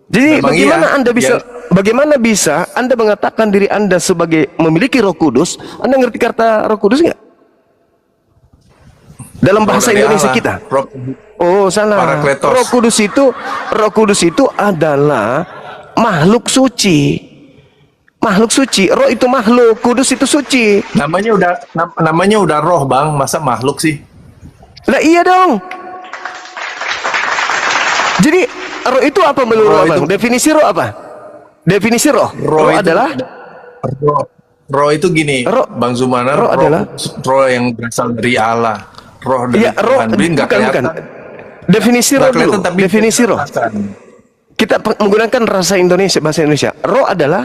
Jadi Memang bagaimana iya. Anda bisa bagaimana bisa Anda mengatakan diri Anda sebagai memiliki Roh Kudus? Anda ngerti kata Roh Kudus nggak? Dalam bahasa Roh dari Indonesia Allah. kita. Roh- Oh, salah. Parakletos. Roh Kudus itu adalah makhluk suci. Makhluk suci. Roh itu makhluk, kudus itu suci. namanya udah roh, Bang. Masa makhluk sih? Lah iya dong. Jadi roh itu apa menurut Roh Abang? itu- Definisi roh apa? Definisi roh. Roh itu adalah roh itu gini, Roh- Bang Zumana. roh adalah- roh yang berasal dari Allah. Roh dari iya, roh Tuhan. Tapi nggak bukan. kelihatan. Definisi Nggak roh dulu. kelihatan, tapi Definisi roh. kelihatan. Kita menggunakan bahasa Indonesia. Roh adalah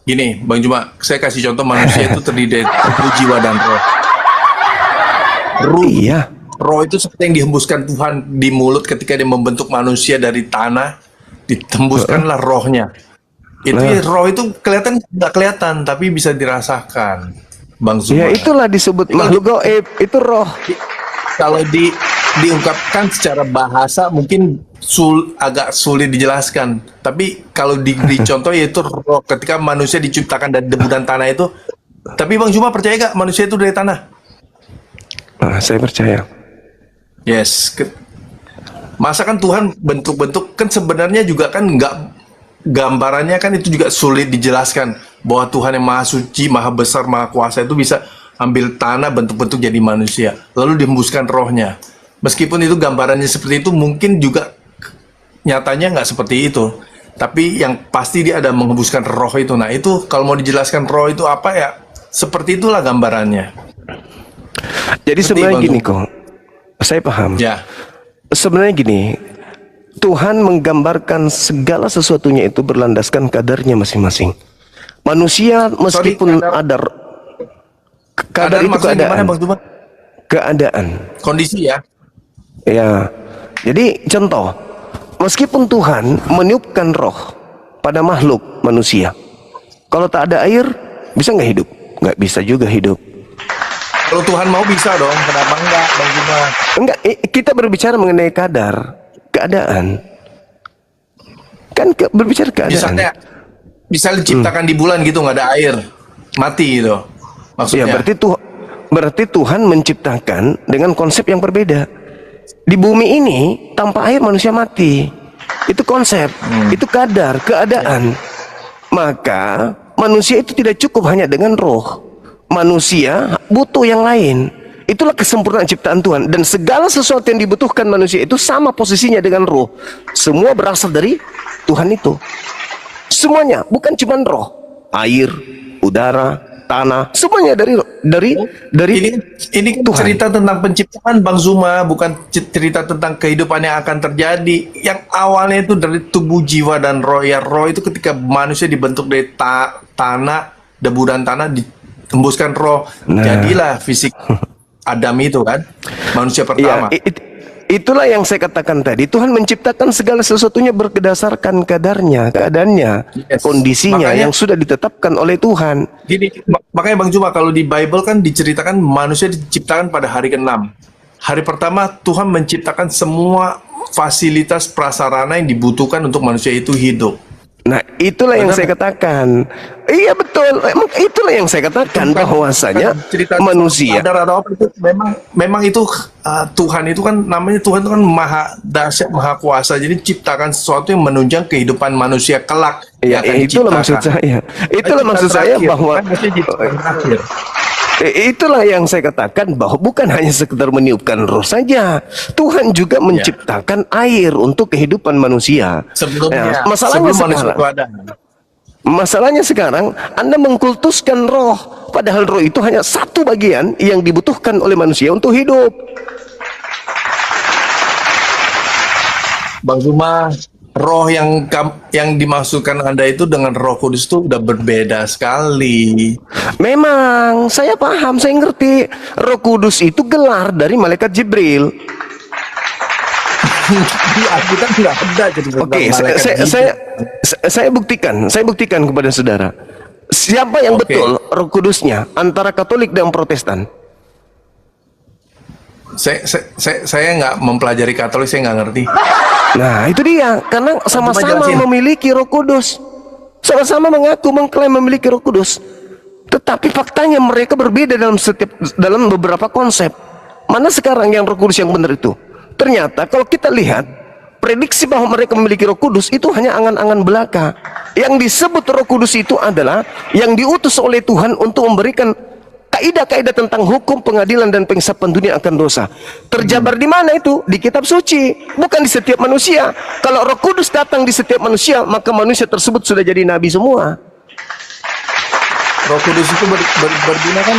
Gini, Bang Juma, saya kasih contoh manusia itu terdiri dari tubuh, jiwa, dan roh. Ruh, iya. roh itu seperti yang dihembuskan Tuhan di mulut ketika dia membentuk manusia dari tanah, ditembuskanlah rohnya. Itu ya, roh itu kelihatan nggak kelihatan, tapi bisa dirasakan, Bang Ya Zuma. itulah disebut makhluk gaib, itu roh. Kalau diungkapkan secara bahasa mungkin agak sulit dijelaskan. Tapi kalau diberi contoh yaitu roh, ketika manusia diciptakan dari debu dan tanah itu. Tapi Bang Juma percaya gak manusia itu dari tanah? Saya percaya. Yes. Masa kan Tuhan bentuk-bentuk kan sebenarnya juga kan nggak, gambarannya kan itu juga sulit dijelaskan bahwa Tuhan yang maha suci, maha besar, maha kuasa itu bisa ambil tanah bentuk-bentuk jadi manusia lalu dihembuskan rohnya. Meskipun itu gambarannya seperti itu, mungkin juga nyatanya nggak seperti itu. Tapi yang pasti dia ada menghembuskan roh itu. Nah itu kalau mau dijelaskan roh itu apa ya, seperti itulah gambarannya. Jadi Seperti sebenarnya Bang gini Zuma. kok, saya paham. Ya. Sebenarnya gini, Tuhan menggambarkan segala sesuatunya itu berlandaskan kadarnya masing-masing. Manusia meskipun kadar- kadar itu maksudnya gimana keadaan. Bang Zuma? Keadaan. Kondisi ya. Ya. Jadi contoh, meskipun Tuhan meniupkan roh pada makhluk manusia, kalau tak ada air, bisa nggak hidup? Nggak bisa juga hidup. Kalau Tuhan mau bisa dong, kenapa enggak Bang Zuma? Enggak, kita berbicara mengenai kadar, keadaan. Kan berbicara keadaan. Misalnya diciptakan di bulan gitu nggak ada air, mati gitu. Ya, Maksudnya. berarti Tuhan menciptakan dengan konsep yang berbeda. Di bumi ini tanpa air manusia mati. Itu konsep, itu kadar, keadaan. Maka manusia itu tidak cukup hanya dengan roh. Manusia butuh yang lain. Itulah kesempurnaan ciptaan Tuhan. Dan segala sesuatu yang dibutuhkan manusia itu sama posisinya dengan roh. Semua berasal dari Tuhan itu. Semuanya, bukan cuma roh. Air, udara, tanah, semuanya dari Ini kan Tuhan. cerita tentang penciptaan Bang Zuma, bukan cerita tentang kehidupan yang akan terjadi. Yang awalnya itu dari tubuh, jiwa, dan roh. Ya roh itu ketika manusia dibentuk dari tanah, debu dan tanah, ditembuskan roh. Jadilah fisik Adam itu kan, manusia pertama. Ya, itulah yang saya katakan tadi. Tuhan menciptakan segala sesuatunya berdasarkan kadarnya, keadaannya, Yes. kondisinya Makanya- yang sudah ditetapkan oleh Tuhan. Gini, makanya Bang Juma kalau di Bible kan diceritakan manusia diciptakan pada hari ke-6. Hari pertama Tuhan menciptakan semua fasilitas prasarana yang dibutuhkan untuk manusia itu hidup. Nah, itulah yang Benar. saya katakan. Iya betul. Emang itulah yang saya katakan bahwasanya cerita manusia. sadar atau apa itu memang itu Tuhan itu kan namanya Tuhan itu kan maha dahsyat, maha kuasa. Jadi ciptakan sesuatu yang menunjang kehidupan manusia kelak. Ya, yang akan itulah diciptakan. maksud saya. Itulah Ciptaan maksud saya terakhir, bahwa kan maksudnya ciptaan terakhir. Itulah yang saya katakan bahwa bukan hanya sekedar meniupkan roh saja. Tuhan juga menciptakan air untuk kehidupan manusia. Sebelumnya, Ya, masalahnya sebelum manusia sekarang, itu ada. masalahnya sekarang Anda mengkultuskan roh, padahal roh itu hanya satu bagian yang dibutuhkan oleh manusia untuk hidup. Bang Zuma, roh yang dimaksudkan Anda itu dengan Roh Kudus itu udah berbeda sekali. Memang saya paham, saya ngerti. Roh Kudus itu gelar dari malaikat Jibril. Di Alkitab tidak ada jadi Oke, malaikat saya buktikan kepada saudara. Siapa yang Oke. betul Roh Kudusnya antara Katolik dan Protestan? Saya nggak mempelajari Katolik, saya nggak ngerti. Nah, itu dia. Karena sama-sama jelasin. memiliki Roh Kudus. Sama-sama mengaku mengklaim memiliki Roh Kudus. Tetapi faktanya mereka berbeda dalam beberapa konsep. Mana sekarang yang Roh Kudus yang benar itu? Ternyata kalau kita lihat prediksi bahwa mereka memiliki Roh Kudus itu hanya angan-angan belaka. Yang disebut Roh Kudus itu adalah yang diutus oleh Tuhan untuk memberikan kaidah-kaidah tentang hukum, pengadilan dan pengisapan dunia akan dosa. Terjabar di mana itu? Di kitab suci, bukan di setiap manusia. Kalau Roh Kudus datang di setiap manusia, maka manusia tersebut sudah jadi nabi semua. Roh Kudus itu berguna kan?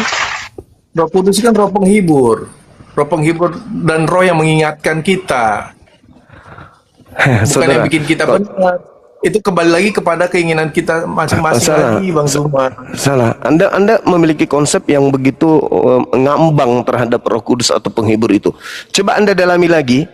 Roh Kudus kan roh penghibur dan roh yang mengingatkan kita. Bukan yang bikin kita benar. Itu kembali lagi kepada keinginan kita masing-masing lagi, Bang Zumar. Salah. Anda memiliki konsep yang begitu ngambang terhadap Roh Kudus atau penghibur itu. Coba Anda dalami lagi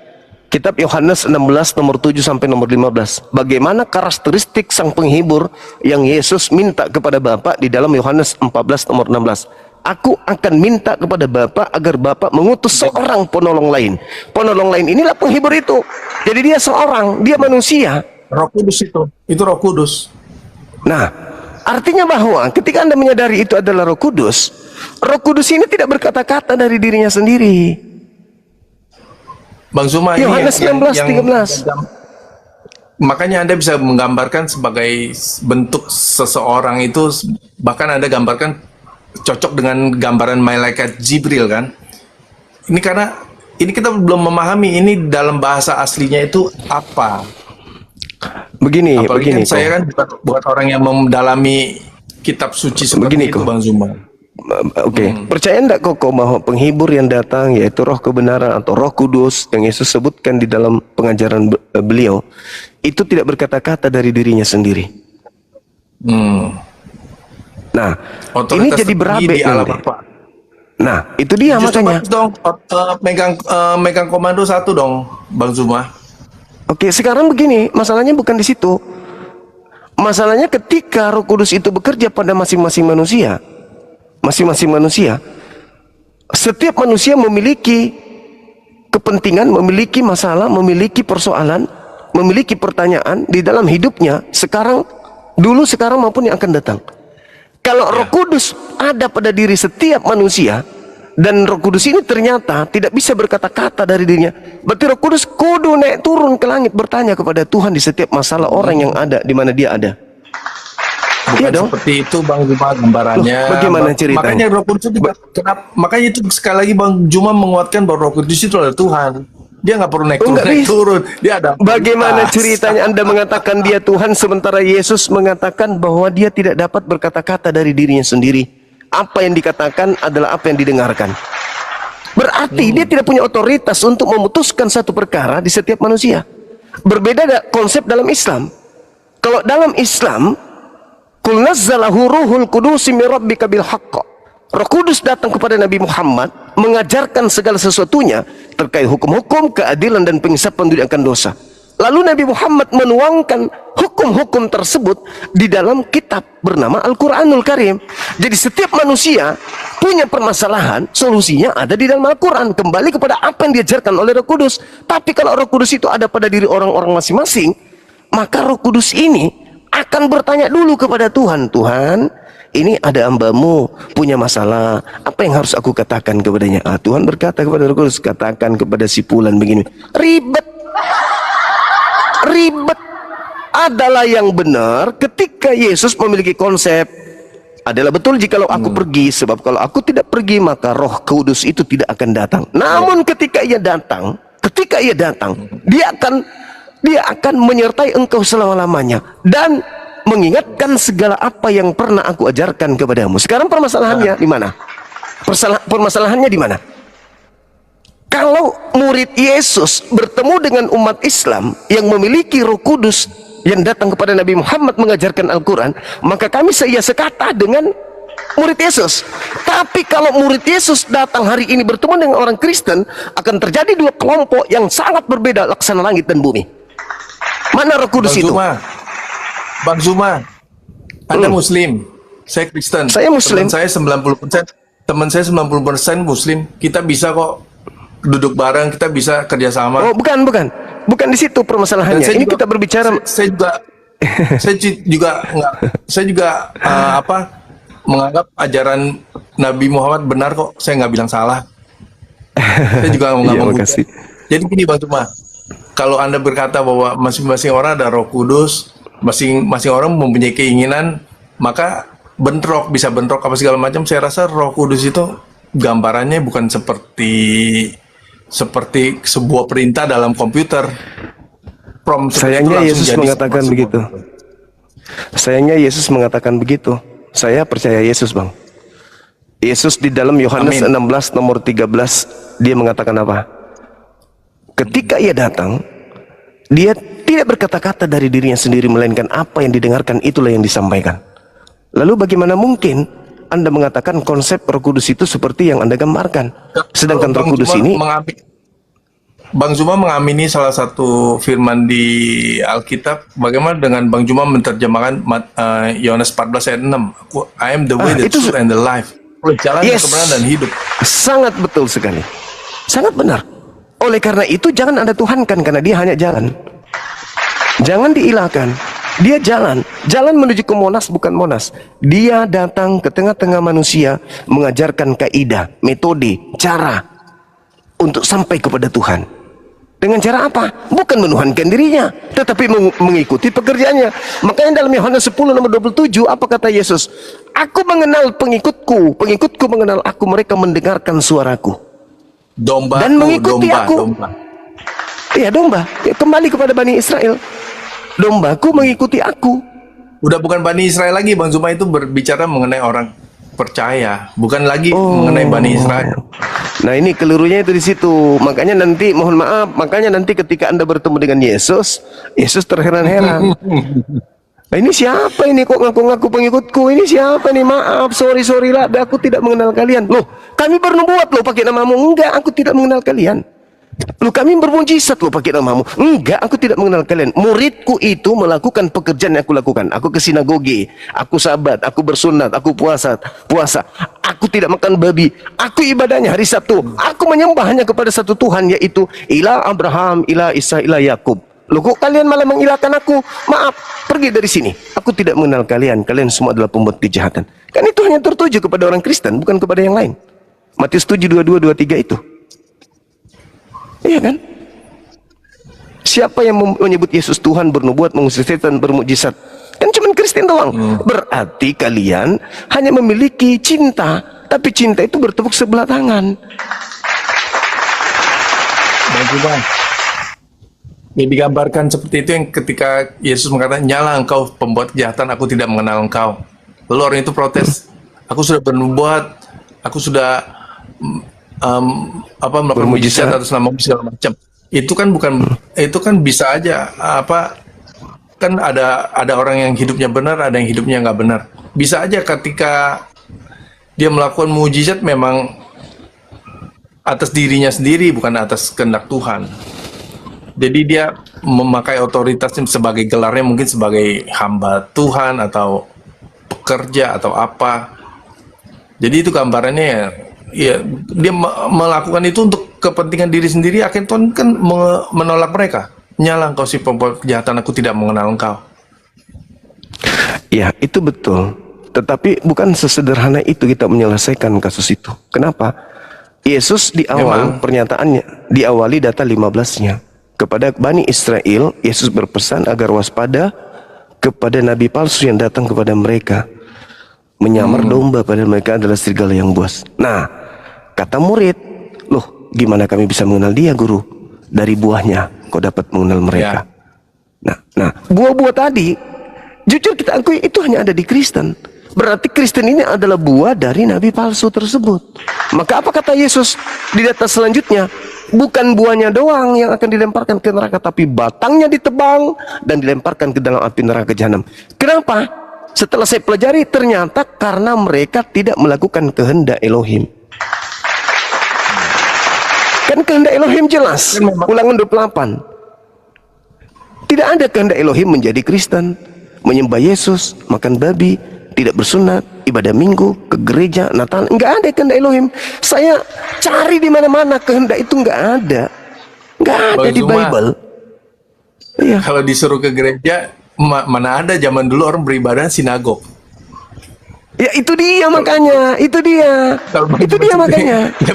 kitab Yohanes 16 nomor 7 sampai nomor 15. Bagaimana karakteristik sang penghibur yang Yesus minta kepada Bapa di dalam Yohanes 14 nomor 16. Aku akan minta kepada Bapa agar Bapa mengutus seorang penolong lain. Penolong lain inilah penghibur itu. Jadi dia seorang, dia manusia. Roh Kudus itu Roh Kudus. Nah, artinya bahwa ketika Anda menyadari itu adalah Roh Kudus ini tidak berkata-kata dari dirinya sendiri. Bang Zuma, Yohanes 16:13. Makanya Anda bisa menggambarkan sebagai bentuk seseorang itu, bahkan Anda gambarkan cocok dengan gambaran malaikat Jibril kan. Ini karena ini kita belum memahami ini dalam bahasa aslinya itu apa. Begini, Apalagi begini. kan saya kan bukan orang yang mendalami kitab suci seperti Begini, itu, kok. Bang Zuma. Oke, percaya enggak kok bahwa penghibur yang datang yaitu Roh kebenaran atau Roh Kudus yang Yesus sebutkan di dalam pengajaran beliau itu tidak berkata-kata dari dirinya sendiri. Nah, ini Otoritas jadi berabe di Allah nanti. Bapa. Nah, itu dia Justru makanya. bagus dong, megang komando satu dong, Bang Zuma. Oke, sekarang begini, masalahnya bukan di situ. Masalahnya ketika Roh Kudus itu bekerja pada masing-masing manusia, setiap manusia memiliki kepentingan, memiliki masalah, memiliki persoalan, memiliki pertanyaan di dalam hidupnya sekarang, dulu, sekarang maupun yang akan datang. Kalau Roh Kudus ada pada diri setiap manusia, dan Roh Kudus ini ternyata tidak bisa berkata-kata dari dirinya, berarti Roh Kudus kudu naik turun ke langit bertanya kepada Tuhan di setiap masalah orang yang ada di mana dia ada. Bukan Iya dong. seperti itu Bang Juma gambarannya. Loh, bagaimana ceritanya? Makanya Roh Kudus itu makanya itu sekali lagi Bang Juma menguatkan bahwa Roh Kudus itu adalah Tuhan. Dia nggak perlu naik turun, dia ada. Bagaimana ceritanya Anda mengatakan dia Tuhan sementara Yesus mengatakan bahwa dia tidak dapat berkata-kata dari dirinya sendiri. Apa yang dikatakan adalah apa yang didengarkan. Berarti dia tidak punya otoritas untuk memutuskan satu perkara di setiap manusia. Berbeda konsep dalam Islam. Kalau dalam Islam, Qul nazzalahu ruhul qudusi min rabbika bil haqq. Roh Kudus datang kepada Nabi Muhammad mengajarkan segala sesuatunya terkait hukum-hukum, keadilan dan pengisapan dunia akan dosa. Lalu Nabi Muhammad menuangkan hukum-hukum tersebut di dalam kitab bernama Al-Quranul Karim. Jadi setiap manusia punya permasalahan, solusinya ada di dalam Al-Quran. Kembali kepada apa yang diajarkan oleh Roh Kudus. Tapi kalau Roh Kudus itu ada pada diri orang-orang masing-masing, maka Roh Kudus ini akan bertanya dulu kepada Tuhan. Tuhan, ini ada hambamu punya masalah, apa yang harus aku katakan kepadanya? Tuhan berkata kepada Roh Kudus, katakan kepada si fulan begini. Ribet adalah yang benar ketika Yesus memiliki konsep adalah betul jikalau aku pergi, sebab kalau aku tidak pergi maka Roh Kudus itu tidak akan datang. Namun ketika ia datang, dia akan menyertai engkau selama-lamanya dan mengingatkan segala apa yang pernah aku ajarkan kepadamu. Sekarang permasalahannya di mana? Permasalahannya di mana? Kalau murid Yesus bertemu dengan umat Islam yang memiliki Roh Kudus yang datang kepada Nabi Muhammad mengajarkan Al-Quran, maka kami sekata dengan murid Yesus. Tapi kalau murid Yesus datang hari ini bertemu dengan orang Kristen, akan terjadi dua kelompok yang sangat berbeda laksana langit dan bumi. Mana Roh Kudus itu? Bang Zuma, Anda Muslim, saya Kristen. Saya Muslim. Teman saya 90% Muslim. Kita bisa kok duduk bareng, kita bisa kerjasama. Oh, bukan di situ permasalahannya. Ini kita berbicara. Saya juga menganggap ajaran Nabi Muhammad benar kok. Saya nggak bilang salah. Saya juga nggak mau. Jadi gini Bang Zuma, kalau Anda berkata bahwa masing-masing orang ada Roh Kudus, masing-masing orang mempunyai keinginan, maka bisa bentrok apa segala macam. Saya rasa Roh Kudus itu gambarannya bukan seperti sebuah perintah dalam komputer. Sayangnya Yesus mengatakan begitu. Sayangnya Yesus mengatakan begitu. Saya percaya Yesus, Bang. Yesus di dalam Yohanes 16 nomor 13 dia mengatakan apa? Ketika ia datang, dia tidak berkata-kata dari dirinya sendiri, melainkan apa yang didengarkan itulah yang disampaikan. Lalu bagaimana mungkin Anda mengatakan konsep Roh Kudus itu seperti yang Anda gambarkan? Sedangkan Roh Kudus ini, Bang Zuma mengamini salah satu firman di Alkitab. Bagaimana dengan Bang Zuma menerjemahkan Yohanes 14 ayat 6? I am the way, the truth, and the life. Jalan kebenaran dan hidup. Sangat betul sekali. Sangat benar. Oleh karena itu jangan Anda tuhankan, karena dia hanya jalan. Jangan diilahkan. Dia jalan menuju ke Monas, bukan Monas. Dia datang ke tengah-tengah manusia, mengajarkan kaidah, metode, cara untuk sampai kepada Tuhan. Dengan cara apa? Bukan menuhankan dirinya, tetapi mengikuti pekerjaannya. Makanya dalam Yohanes 10 nomor 27, apa kata Yesus? Aku mengenal pengikutku, pengikutku mengenal aku, mereka mendengarkan suaraku. Dan mengikuti aku. Iya, domba. Ya, kembali kepada Bani Israel. Dombaku mengikuti aku. Udah bukan Bani Israel lagi, Bang Zuma, itu berbicara mengenai orang percaya, bukan lagi mengenai Bani Israel. Nah, ini kelirunya itu di situ. Makanya nanti, mohon maaf, makanya nanti ketika Anda bertemu dengan Yesus, Yesus terheran-heran. Nah, ini siapa ini kok ngaku-ngaku pengikutku? Ini siapa nih? Maaf, sorry lah, aku tidak mengenal kalian. Loh, kami bernubuat loh pakai namamu. Enggak, aku tidak mengenal kalian. Loh, kami bermujizat loh pakai namamu. Enggak, aku tidak mengenal kalian. Muridku itu melakukan pekerjaan yang aku lakukan. Aku ke sinagoge, aku sabat, aku bersunat, aku puasa. Aku tidak makan babi. Aku ibadahnya hari Sabtu. Aku menyembah hanya kepada satu Tuhan, yaitu ilah Abraham, ilah Isa, ilah Yakub. Loh, kok kalian malah mengilahkan aku? Maaf, pergi dari sini. Aku tidak mengenal kalian. Kalian semua adalah pembuat kejahatan. Kan itu hanya tertuju kepada orang Kristen, bukan kepada yang lain. Matius 7, 22, 23 itu. Iya kan? Siapa yang menyebut Yesus Tuhan, bernubuat, mengusir setan, bermukjizat? Kan cuma Kristen doang. Berarti kalian hanya memiliki cinta, tapi cinta itu bertepuk sebelah tangan. Yang digambarkan seperti itu yang ketika Yesus mengatakan, nyala engkau pembuat kejahatan, aku tidak mengenal engkau. Lalu orang itu protes, aku sudah bernubuat, aku sudah melakukan mujizat atas nama segala macam. Itu kan bukan, itu kan bisa aja kan ada orang yang hidupnya benar, ada yang hidupnya nggak benar. Bisa aja ketika dia melakukan mujizat memang atas dirinya sendiri, bukan atas kehendak Tuhan. Jadi dia memakai otoritasnya sebagai gelarnya, mungkin sebagai hamba Tuhan atau pekerja atau apa. Jadi itu gambarannya ya, dia melakukan itu untuk kepentingan diri sendiri. Akhirnya Tuhan kan menolak mereka. Nyala engkau si pembuat kejahatan, aku tidak mengenal engkau. Ya, itu betul. Tetapi bukan sesederhana itu kita menyelesaikan kasus itu. Kenapa? Yesus di awal pernyataannya, diawali data 15-nya. Kepada Bani Israel, Yesus berpesan agar waspada kepada nabi palsu yang datang kepada mereka. Menyamar domba pada mereka adalah serigala yang buas. Nah, kata murid, loh, gimana kami bisa mengenal dia, guru? Dari buahnya kau dapat mengenal mereka. Nah, buah-buah tadi, jujur kita akui itu hanya ada di Kristen. Berarti Kristen ini adalah buah dari nabi palsu tersebut. Maka apa kata Yesus di data selanjutnya? bukan buahnya doang yang akan dilemparkan ke neraka, tapi batangnya ditebang dan dilemparkan ke dalam api neraka jahanam. Kenapa? Setelah saya pelajari, ternyata karena mereka tidak melakukan kehendak Elohim. Kan kehendak Elohim jelas. Ulangan 28. Tidak ada kehendak Elohim menjadi Kristen, menyembah Yesus, makan babi, tidak bersunat, ibadah minggu, ke gereja, Natal. Enggak ada kehendak Elohim. Saya cari di mana-mana, kehendak itu enggak ada. Enggak ada Bang di Zuma, Bible. Iya. kalau disuruh ke gereja, mana ada zaman dulu orang beribadah sinagog. Ya itu dia makanya, itu dia. Kalau Bang Itu Juma dia sendiri, makanya. ya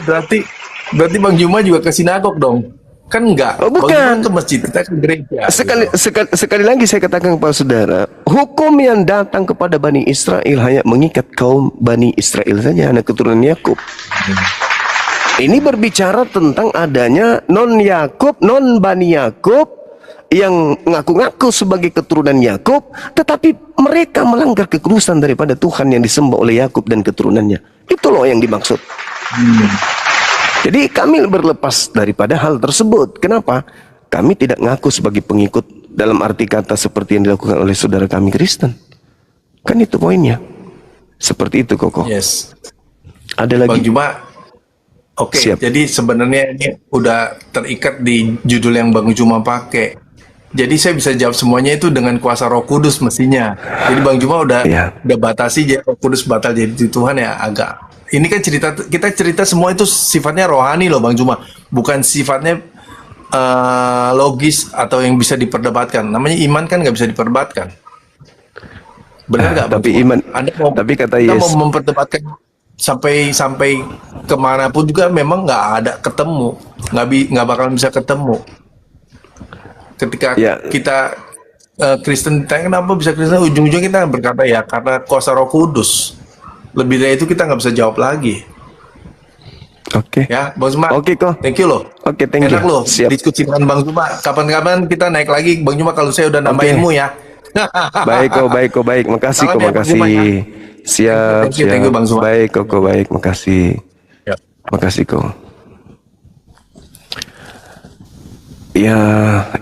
berarti Bang Juma juga ke sinagog dong? Kan enggak. Oh, Bang bukan. Juma ke masjid, kita ke gereja. Sekali lagi saya katakan kepada saudara, hukum yang datang kepada Bani Israel hanya mengikat kaum Bani Israel saja, anak keturunan Yakub. Ini berbicara tentang adanya non-Yakub, non-Bani Yakub yang ngaku-ngaku sebagai keturunan Yakub, tetapi mereka melanggar kekudusan daripada Tuhan yang disembah oleh Yakub dan keturunannya. Itu loh yang dimaksud. Jadi kami berlepas daripada hal tersebut. Kenapa? Kami tidak ngaku sebagai pengikut dalam arti kata seperti yang dilakukan oleh saudara kami Kristen. Kan itu poinnya. Seperti itu, Koko. Yes. Ada Bang lagi? Juma, oke. Siap. Jadi sebenarnya ini udah terikat di judul yang Bang Juma pakai. Jadi saya bisa jawab semuanya itu dengan kuasa Roh Kudus mestinya. Jadi Bang Juma udah Iya. batasi jadi Roh Kudus batal jadi Tuhan ya agak. Ini kan kita cerita semua itu sifatnya rohani loh Bang Juma, bukan sifatnya logis atau yang bisa diperdebatkan. Namanya iman kan nggak bisa diperdebatkan. Benar nggak? Bang Tapi Juma? iman, Anda mau, tapi kata kita Yesus, mau memperdebatkan sampai kemanapun juga memang nggak ada ketemu, nggak bakalan bisa ketemu. Ketika Ya. kita Kristen ditanya kenapa bisa Kristen, ujung-ujungnya kita berkata ya karena kuasa Roh Kudus. Lebih dari itu kita nggak bisa jawab lagi. oke. Ya, Bang Zuma. Oke, kok. Thank you loh. Oke, thank you. Enak loh Siap. diskusi dengan Bang Zuma. Kapan-kapan kita naik lagi, Bang Zuma, kalau saya udah nambah Oke. ilmu ya. Baik. Makasih, Salam kok, ya, Bang Zuma, ya. makasih. Siap, Thank you, siap. Bang Zuma. Baik, kok, baik. Makasih. Ya. Makasih, kok. Ya,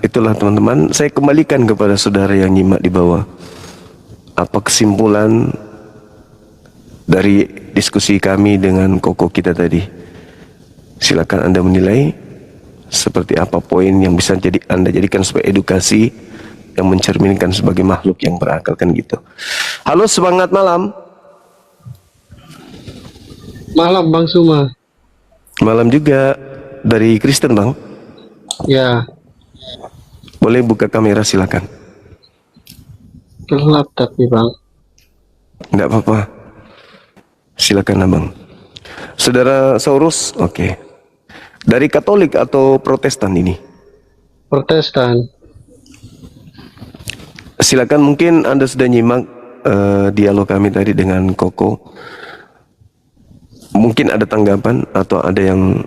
itulah teman-teman. Saya kembalikan kepada saudara yang nyimak di bawah. Apa kesimpulan dari diskusi kami dengan Koko kita tadi? Silakan Anda menilai seperti apa poin yang bisa Anda jadikan sebagai edukasi yang mencerminkan sebagai makhluk yang berakal, kan gitu. Halo, semangat malam. Malam Bang Suma. Malam juga dari Kristen, Bang. Ya, Boleh buka kamera, silakan. gelap tapi Bang. Enggak apa-apa. Silakan, Abang. Saudara Saurus, oke. Dari Katolik atau Protestan ini? Protestan. Silakan, mungkin Anda sudah nyimak dialog kami tadi dengan Koko. Mungkin ada tanggapan atau ada yang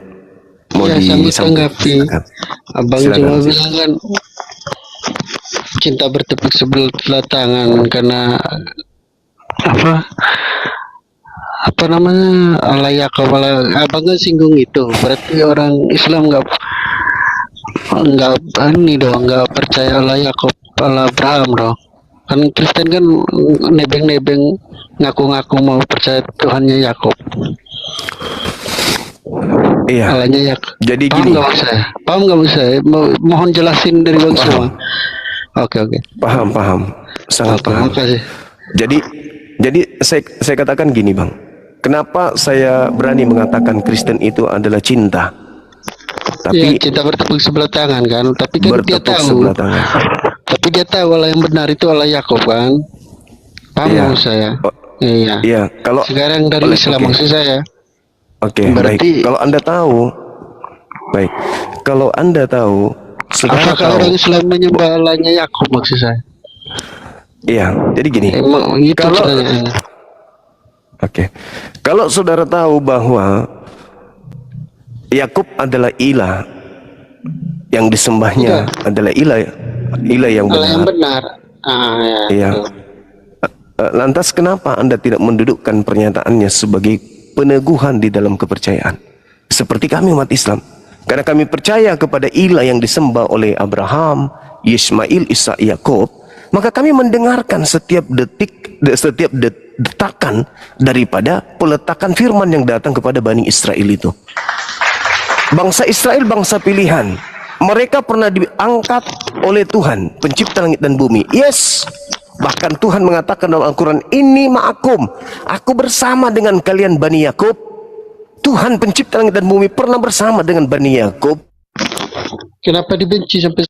mau Ya, sambil disampaikan? tanggapi. Silakan. Abang Silakan. cuma bilang kan cinta bertepuk sebelah tangan karena apa namanya Allah Yakub. Abang kan singgung itu, berarti orang Islam nggak ini dong, nggak percaya Allah Yakub, Allah Abraham dong. Kan Kristen kan nebeng-nebeng ngaku-ngaku mau percaya Tuhannya Yakub. Iya. Allahnya Yakub. Jadi Paham gini. nggak Bang saya? Paham nggak Bang saya? Mohon jelasin dari Bang semua. Oke. Paham. Sangat Oke, paham. makasih. Jadi saya katakan gini, Bang. Kenapa saya berani mengatakan Kristen itu adalah cinta? Ya, Tapi cinta bertepuk sebelah tangan kan, tapi kan dia bertepuk tahu. sebelah tangan. Tapi dia tahu Allah yang benar itu Allah Yakub kan. Paham Iya. nggak Bang saya? Oh, Iya. Iya, kalau Sekarang dari Islam oke. maksud saya. Oke, Berarti- baik. Kalau Anda tahu, baik. Kalau Anda tahu, saudara Apakah tahu. orang Islam menyembah Allahnya Yakub maksud saya? Iya, jadi gini. Emang itu Kalau- pertanyaannya. Oke. Kalau saudara tahu bahwa Yakub adalah ilah, yang disembahnya adalah ilah yang Allah yang benar. benar. Ya. Iya. Lantas kenapa Anda tidak mendudukkan pernyataannya sebagai peneguhan di dalam kepercayaan? Seperti kami umat Islam. Karena kami percaya kepada ilah yang disembah oleh Abraham, Ismail, Ishak, Yakub, maka kami mendengarkan setiap detakan daripada peletakan firman yang datang kepada Bani Israel itu. Bangsa Israel bangsa pilihan. Mereka pernah diangkat oleh Tuhan, pencipta langit dan bumi. Yes. Bahkan Tuhan mengatakan dalam Al-Quran, "Inni ma'akum." Aku bersama dengan kalian Bani Yakub. Tuhan pencipta langit dan bumi pernah bersama dengan Bani Yakub. Kenapa dibenci sampai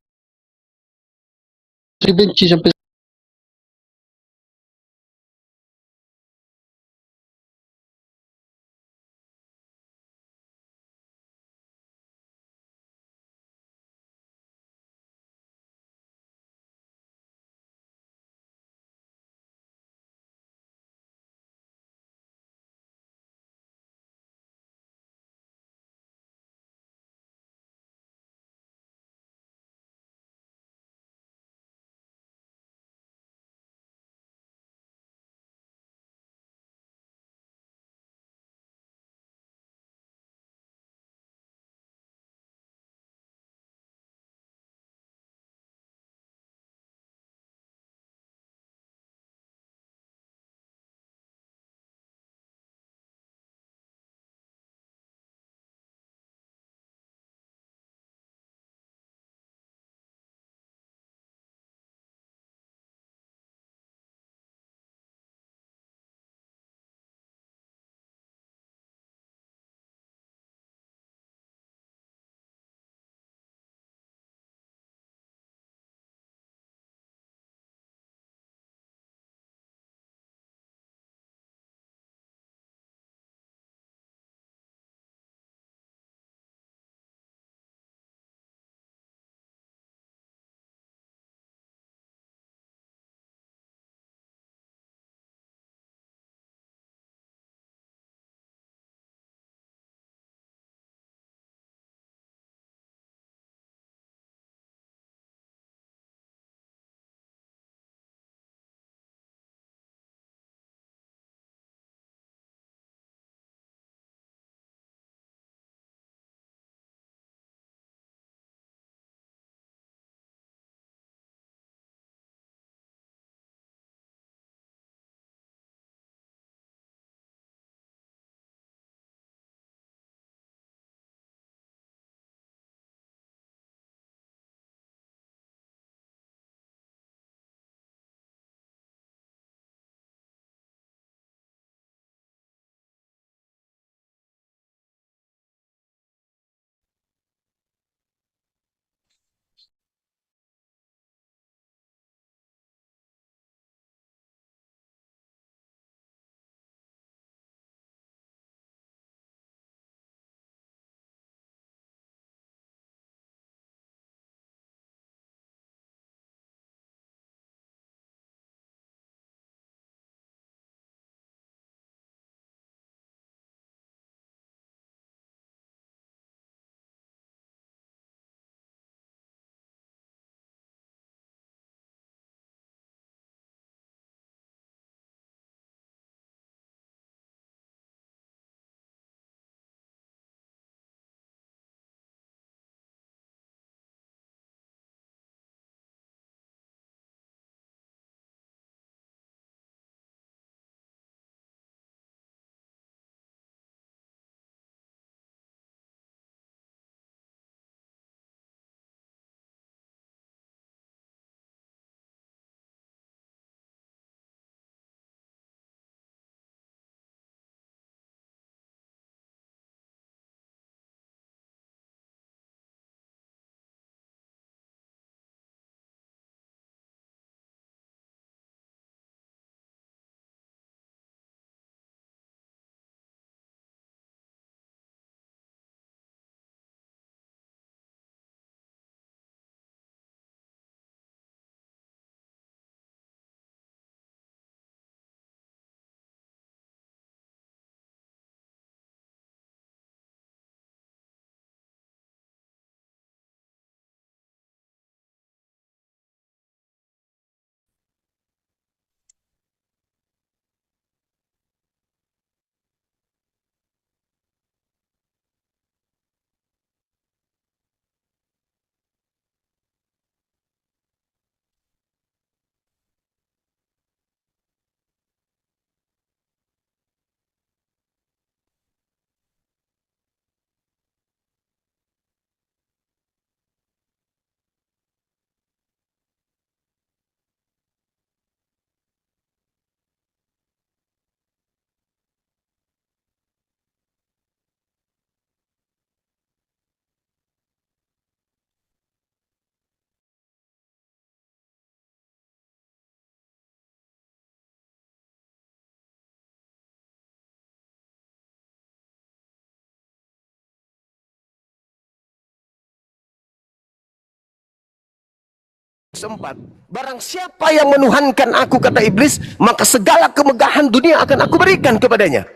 4, barang siapa yang menuhankan aku, kata iblis, maka segala kemegahan dunia akan aku berikan kepadanya.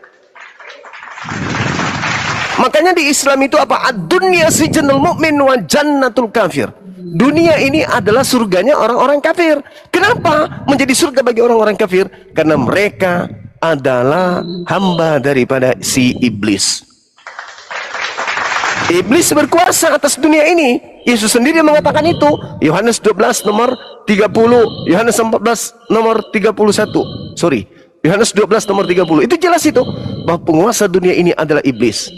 Makanya di Islam itu apa? Ad-dunya sijnul mu'min wa jannatul kafir. Dunia ini adalah surganya orang-orang kafir. Kenapa menjadi surga bagi orang-orang kafir? Karena mereka adalah hamba daripada si iblis. Iblis berkuasa atas dunia ini. Yesus sendiri mengatakan itu. Yohanes 12 nomor 30, Yohanes 14 nomor 31. Sorry, Yohanes 12 nomor 30. Itu jelas itu bahwa penguasa dunia ini adalah iblis.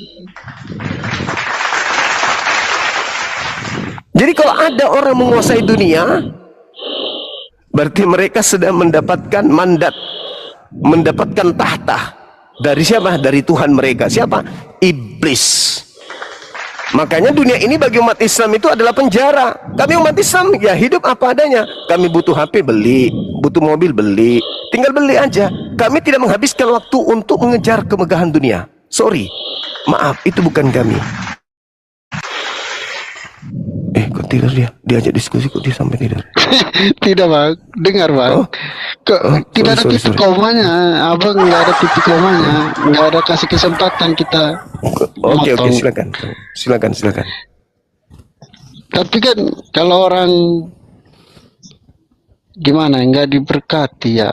Jadi kalau ada orang menguasai dunia, berarti mereka sedang mendapatkan mandat, mendapatkan tahta dari siapa? Dari Tuhan mereka. Siapa? Iblis. Makanya dunia ini bagi umat Islam itu adalah penjara. Kami umat Islam ya hidup apa adanya. Kami butuh HP beli, butuh mobil beli, tinggal beli aja. Kami tidak menghabiskan waktu untuk mengejar kemegahan dunia. Sorry, maaf, itu bukan kami. Kok tidur dia? Diajak diskusi kok dia sampai tidur? Tidak bang, dengar bang. Tidak ada titik komanya, abang nggak ada titik komanya, nggak ada kasih kesempatan kita. Oke, silakan. Tapi kan kalau orang gimana nggak diberkati ya,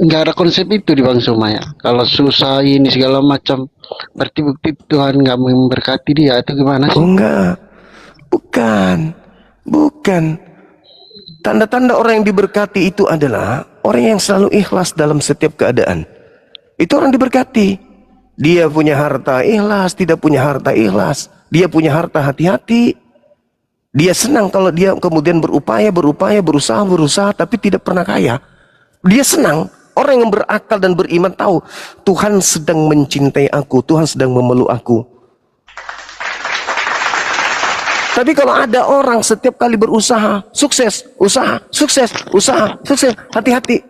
nggak ada konsep itu di Bang Suma ya. Kalau susah ini segala macam, berarti bukti Tuhan nggak memberkati dia itu gimana sih? Oh enggak, bukan. Tanda-tanda orang yang diberkati itu adalah orang yang selalu ikhlas dalam setiap keadaan. Itu orang diberkati. Dia punya harta ikhlas, tidak punya harta ikhlas. Dia punya harta hati-hati. Dia senang kalau dia kemudian berupaya, berusaha, tapi tidak pernah kaya. Dia senang. Orang yang berakal dan beriman tahu Tuhan sedang mencintai aku, Tuhan sedang memeluk aku. Tapi kalau ada orang setiap kali berusaha, sukses, hati-hati,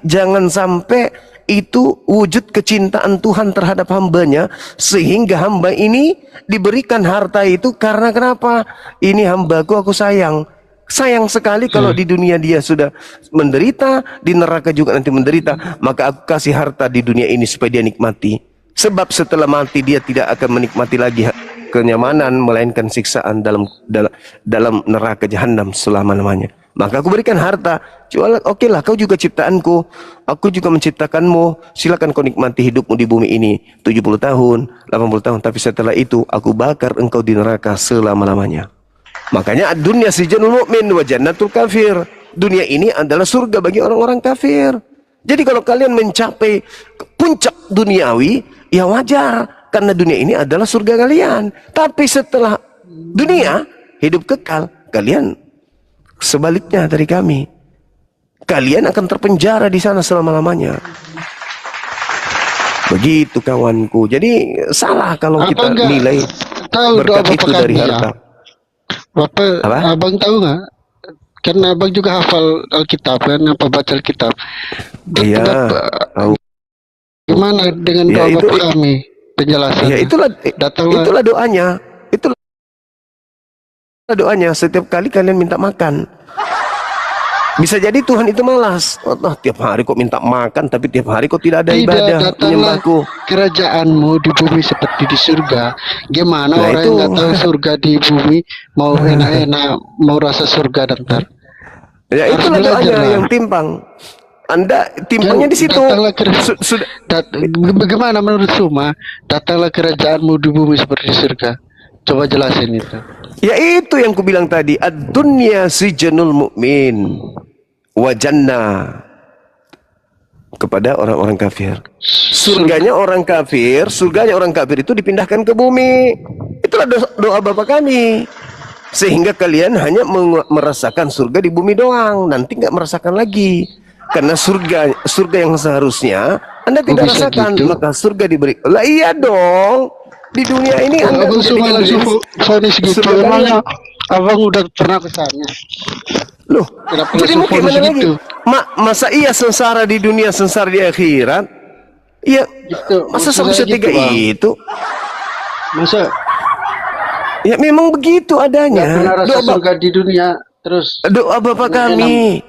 jangan sampai itu wujud kecintaan Tuhan terhadap hambanya, sehingga hamba ini diberikan harta itu karena kenapa? Ini hambaku, aku sayang. Sayang sekali kalau di dunia dia sudah menderita, di neraka juga nanti menderita. Maka aku kasih harta di dunia ini supaya dia nikmati. Sebab setelah mati dia tidak akan menikmati lagi kenyamanan, melainkan siksaan dalam neraka jahanam selama-lamanya. Maka aku berikan harta. Oke lah, kau juga ciptaanku, aku juga menciptakanmu. Silakan kau nikmati hidupmu di bumi ini 70 tahun, 80 tahun. Tapi setelah itu aku bakar engkau di neraka selama-lamanya. Makanya dunia sijnul mu'min wa jannatul kafir. Dunia ini adalah surga bagi orang-orang kafir. Jadi kalau kalian mencapai puncak duniawi, ya wajar, karena dunia ini adalah surga kalian. Tapi setelah dunia hidup kekal, kalian sebaliknya dari kami. Kalian akan terpenjara di sana selama-lamanya. Begitu kawanku. Jadi salah kalau kita nilai berkat itu dari harta. Bapak, abang tahu nggak? Karena abang juga hafal Alkitab kan, apa baca Alkitab. Iya. Tahu. Gimana dengan doa Bapak kami? Penjelasan. Ya itulah doanya. Itulah doanya. Setiap kali kalian minta makan, bisa jadi Tuhan itu malas. Tiap hari kok minta makan, tapi tiap hari kok tidak ada ibadah menyembahku. Kerajaanmu di bumi seperti di surga. Gimana orang yang nggak tahu surga di bumi mau enak-enak, mau rasa surga dan ya itulah doanya yang timpang. Anda timpangnya di situ. Bagaimana menurut Suma? Datanglah kerajaanmu di bumi seperti di surga. Coba jelasin itu. Ya itu yang kubilang tadi. Ad-dunya sijnul mu'min wa jannah, kepada orang-orang kafir. Surganya orang kafir itu dipindahkan ke bumi. Itulah doa Bapak kami. Sehingga kalian hanya merasakan surga di bumi doang, nanti nggak merasakan lagi. Karena surga yang seharusnya Anda tidak rasakan, gitu? Maka surga diberi. Lah iya dong. Di dunia ini Anda abang udah pernah ke sana. Loh, jadi mungkin mana lagi? Masa iya sengsara di dunia, sengsara di akhirat? Iya, masa sampai setiga itu? Masa? Ya memang begitu Nggak adanya. pernah rasa surga di dunia. Terus Doa Bapa kami.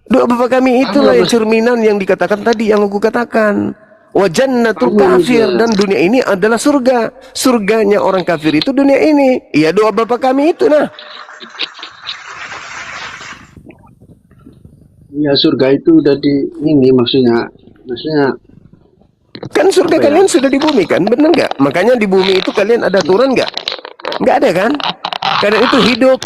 Doa Bapa kami itulah yang cerminan yang dikatakan tadi, yang aku katakan. Wa jannatul kafir, dan dunia ini adalah surga. Surganya orang kafir itu dunia ini. Iya, doa Bapa kami itu nah. ya surga itu udah di ini maksudnya Kan surga kalian sudah di bumi kan, benar nggak? Makanya di bumi itu kalian ada aturan nggak? Nggak ada kan? Karena itu hidup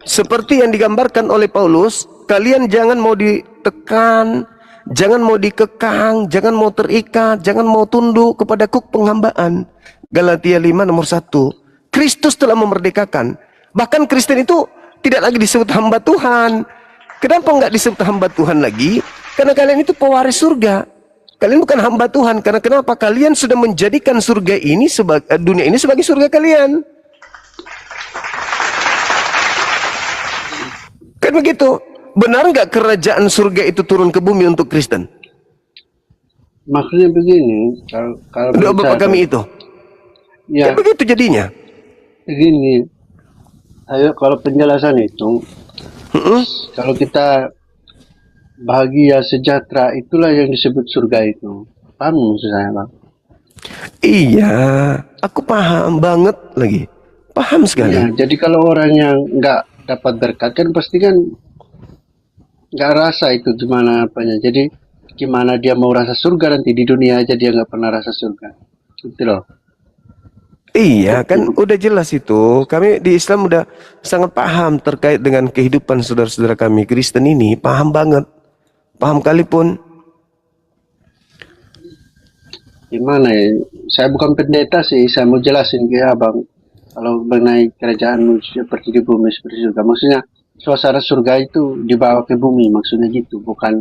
seperti yang digambarkan oleh Paulus. Kalian jangan mau ditekan, jangan mau dikekang, jangan mau terikat, jangan mau tunduk kepada kuk penghambaan. Galatia 5 nomor 1. Kristus telah memerdekakan. Bahkan Kristen itu tidak lagi disebut hamba Tuhan. Kenapa nggak disebut hamba Tuhan lagi? Karena kalian itu pewaris surga. Kalian bukan hamba Tuhan. Karena kenapa? Kalian sudah menjadikan surga ini sebagai dunia ini sebagai surga kalian. Kan begitu. Benar nggak kerajaan surga itu turun ke bumi untuk Kristen? maksudnya begini. Kalau Doa Bapa kami itu. ya Ya begitu jadinya. begini. Ayo kalau penjelasan itu, kalau kita bahagia sejahtera, itulah yang disebut surga itu. Paham maksud saya, Bang? Iya, aku paham banget lagi. Paham sekali. Ya, jadi kalau orang yang nggak dapat berkat kan pasti kan nggak rasa itu gimana apanya. Jadi gimana dia mau rasa surga nanti di dunia aja dia nggak pernah rasa surga. Gitu loh. Iya, kan udah jelas itu. Kami di Islam udah sangat paham terkait dengan kehidupan saudara-saudara kami Kristen ini. Paham banget. Paham kali pun. Gimana ya? Saya bukan pendeta sih. Saya mau jelasin ke abang. Kalau mengenai kerajaan seperti di bumi seperti surga. Maksudnya suasana surga itu dibawa ke bumi. Maksudnya gitu. Bukan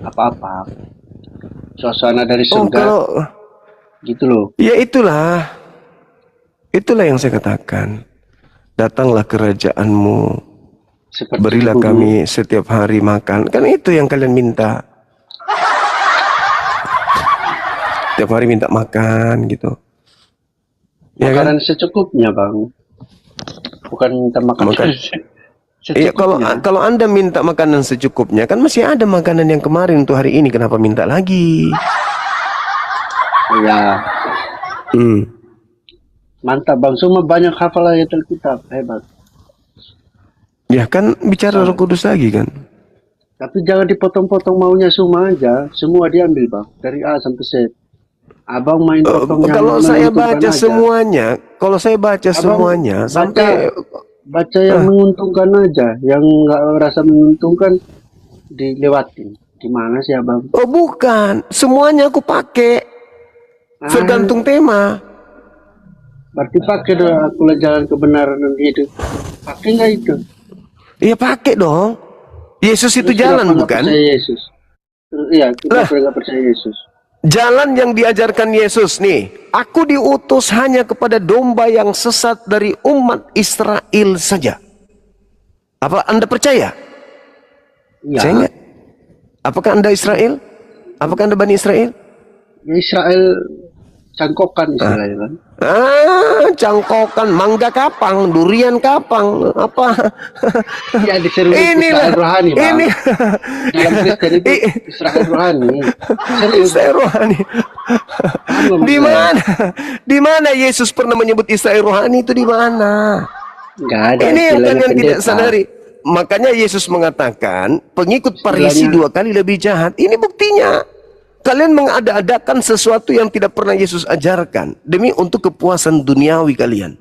apa-apa. Suasana dari Oh, surga kalau gitu loh. ya itulah. Itulah yang saya katakan. Datanglah kerajaanmu. Seperti Berilah di bumi. kami setiap hari makan. Kan itu yang kalian minta. Setiap hari minta makan gitu. Ya kan? Makanan secukupnya, Bang. Bukan minta makan Iya, kalau Anda minta makanan secukupnya, kan masih ada makanan yang kemarin untuk hari ini. Kenapa minta lagi? Iya. Mantap, Bang. Semua banyak hafal ayat Alkitab. Hebat. Ya kan bicara Roh Kudus lagi kan. Tapi jangan dipotong-potong maunya semua aja. Semua diambil, Bang. Dari A sampai Z. Abang main potongnya. Kalau saya menguntungkan baca aja. semuanya, kalau saya baca semuanya sampai baca yang menguntungkan aja. Yang nggak rasa menguntungkan dilewatin. Gimana sih, Abang? oh bukan, semuanya aku pakai. Tergantung tema. Berarti pakai dong akulah jalan kebenaran dan hidup. Pakai nggak itu? Iya pakai dong. Yesus itu Terus jalan kenapa nggak bukan? percaya Yesus. Iya, kita nggak percaya Yesus. Jalan yang diajarkan Yesus nih. Aku diutus hanya kepada domba yang sesat dari umat Israel saja. Apa Anda percaya? Iya. Saya enggak. Apakah Anda Israel? Apakah Anda Bani Israel? Israel cangkokan istilahnya kan. Cangkokan, mangga kapang, durian kapang, apa? Ya diseru Inilah, Israel rohani, Bang. ini. Dalam Kristen itu Israel rohani. Serius. Israel rohani. Di mana? Di mana Yesus pernah menyebut Israel rohani itu di mana? Enggak ada. Ini yang istilahnya kalian tidak pendeta. sadari. Makanya Yesus mengatakan pengikut Farisi Istilahnya- 2 kali lebih jahat. Ini buktinya. Kalian mengada-adakan sesuatu yang tidak pernah Yesus ajarkan demi untuk kepuasan duniawi kalian.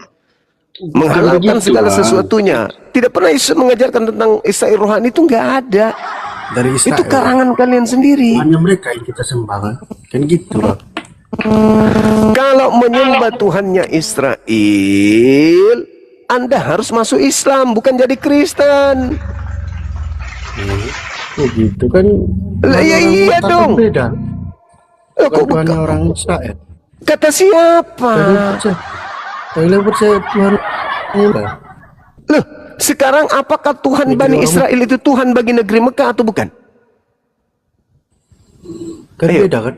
Menghalalkan begitu, segala Bang. sesuatunya. Tidak pernah Yesus mengajarkan tentang Israel rohani, itu nggak ada. Dari Israel. Itu karangan kalian sendiri. Hanya mereka yang kita sembah kan gitu loh. Kalau menyembah Tuhannya Israel, Anda harus masuk Islam, bukan jadi Kristen. Oh gitu kan. Lah, ya iya dong. Beda. Loh, kok Bukan orang Israel. kata siapa? Saya percaya Tuhan. Loh, sekarang apakah Tuhan Bani Israel itu Tuhan bagi negeri Mekah atau bukan? Kan Ayo. beda kan?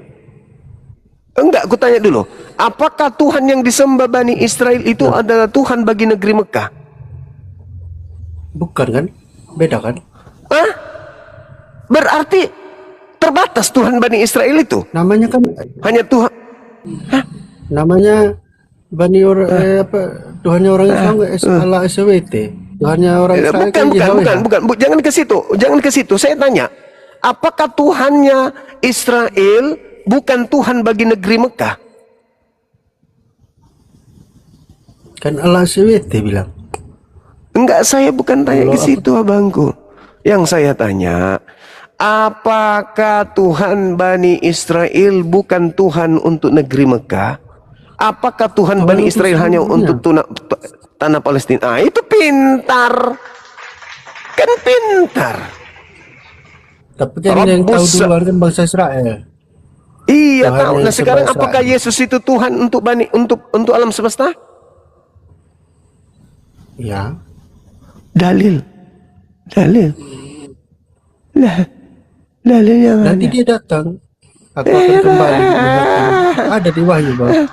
Enggak, aku tanya dulu. Apakah Tuhan yang disembah Bani Israel itu adalah Tuhan bagi negeri Mekah? Bukan kan? Beda kan? Hah? Berarti terbatas Tuhan Bani Israel itu. Namanya kan Hanya Tuhan. namanya apa Tuhannya orang Islam Allah SWT. Tuhannya orang Israel Bukan, kan bukan, Yahweh. bukan, bukan. Jangan ke situ. Jangan ke situ. Saya tanya, apakah Tuhannya Israel bukan Tuhan bagi negeri Mekah? Kan Allah SWT bilang. Enggak, saya bukan tanya ke situ, abangku. Yang saya tanya, apakah Tuhan Bani Israel bukan Tuhan untuk negeri Mekah? Apakah Tuhan Bani Israel hanya untuk tanah Palestina? Ah, itu pintar. Kan pintar. Tapi kan yang tahu duluan kan bangsa Israel. Iya, Tuhan tahu. yang Nah, sekarang sebangsa. apakah Yesus itu Tuhan untuk alam semesta? Ya. Dalil. Dalil yang Nanti dia datang. Aku akan kembali. Ada di Wahyu, Bang.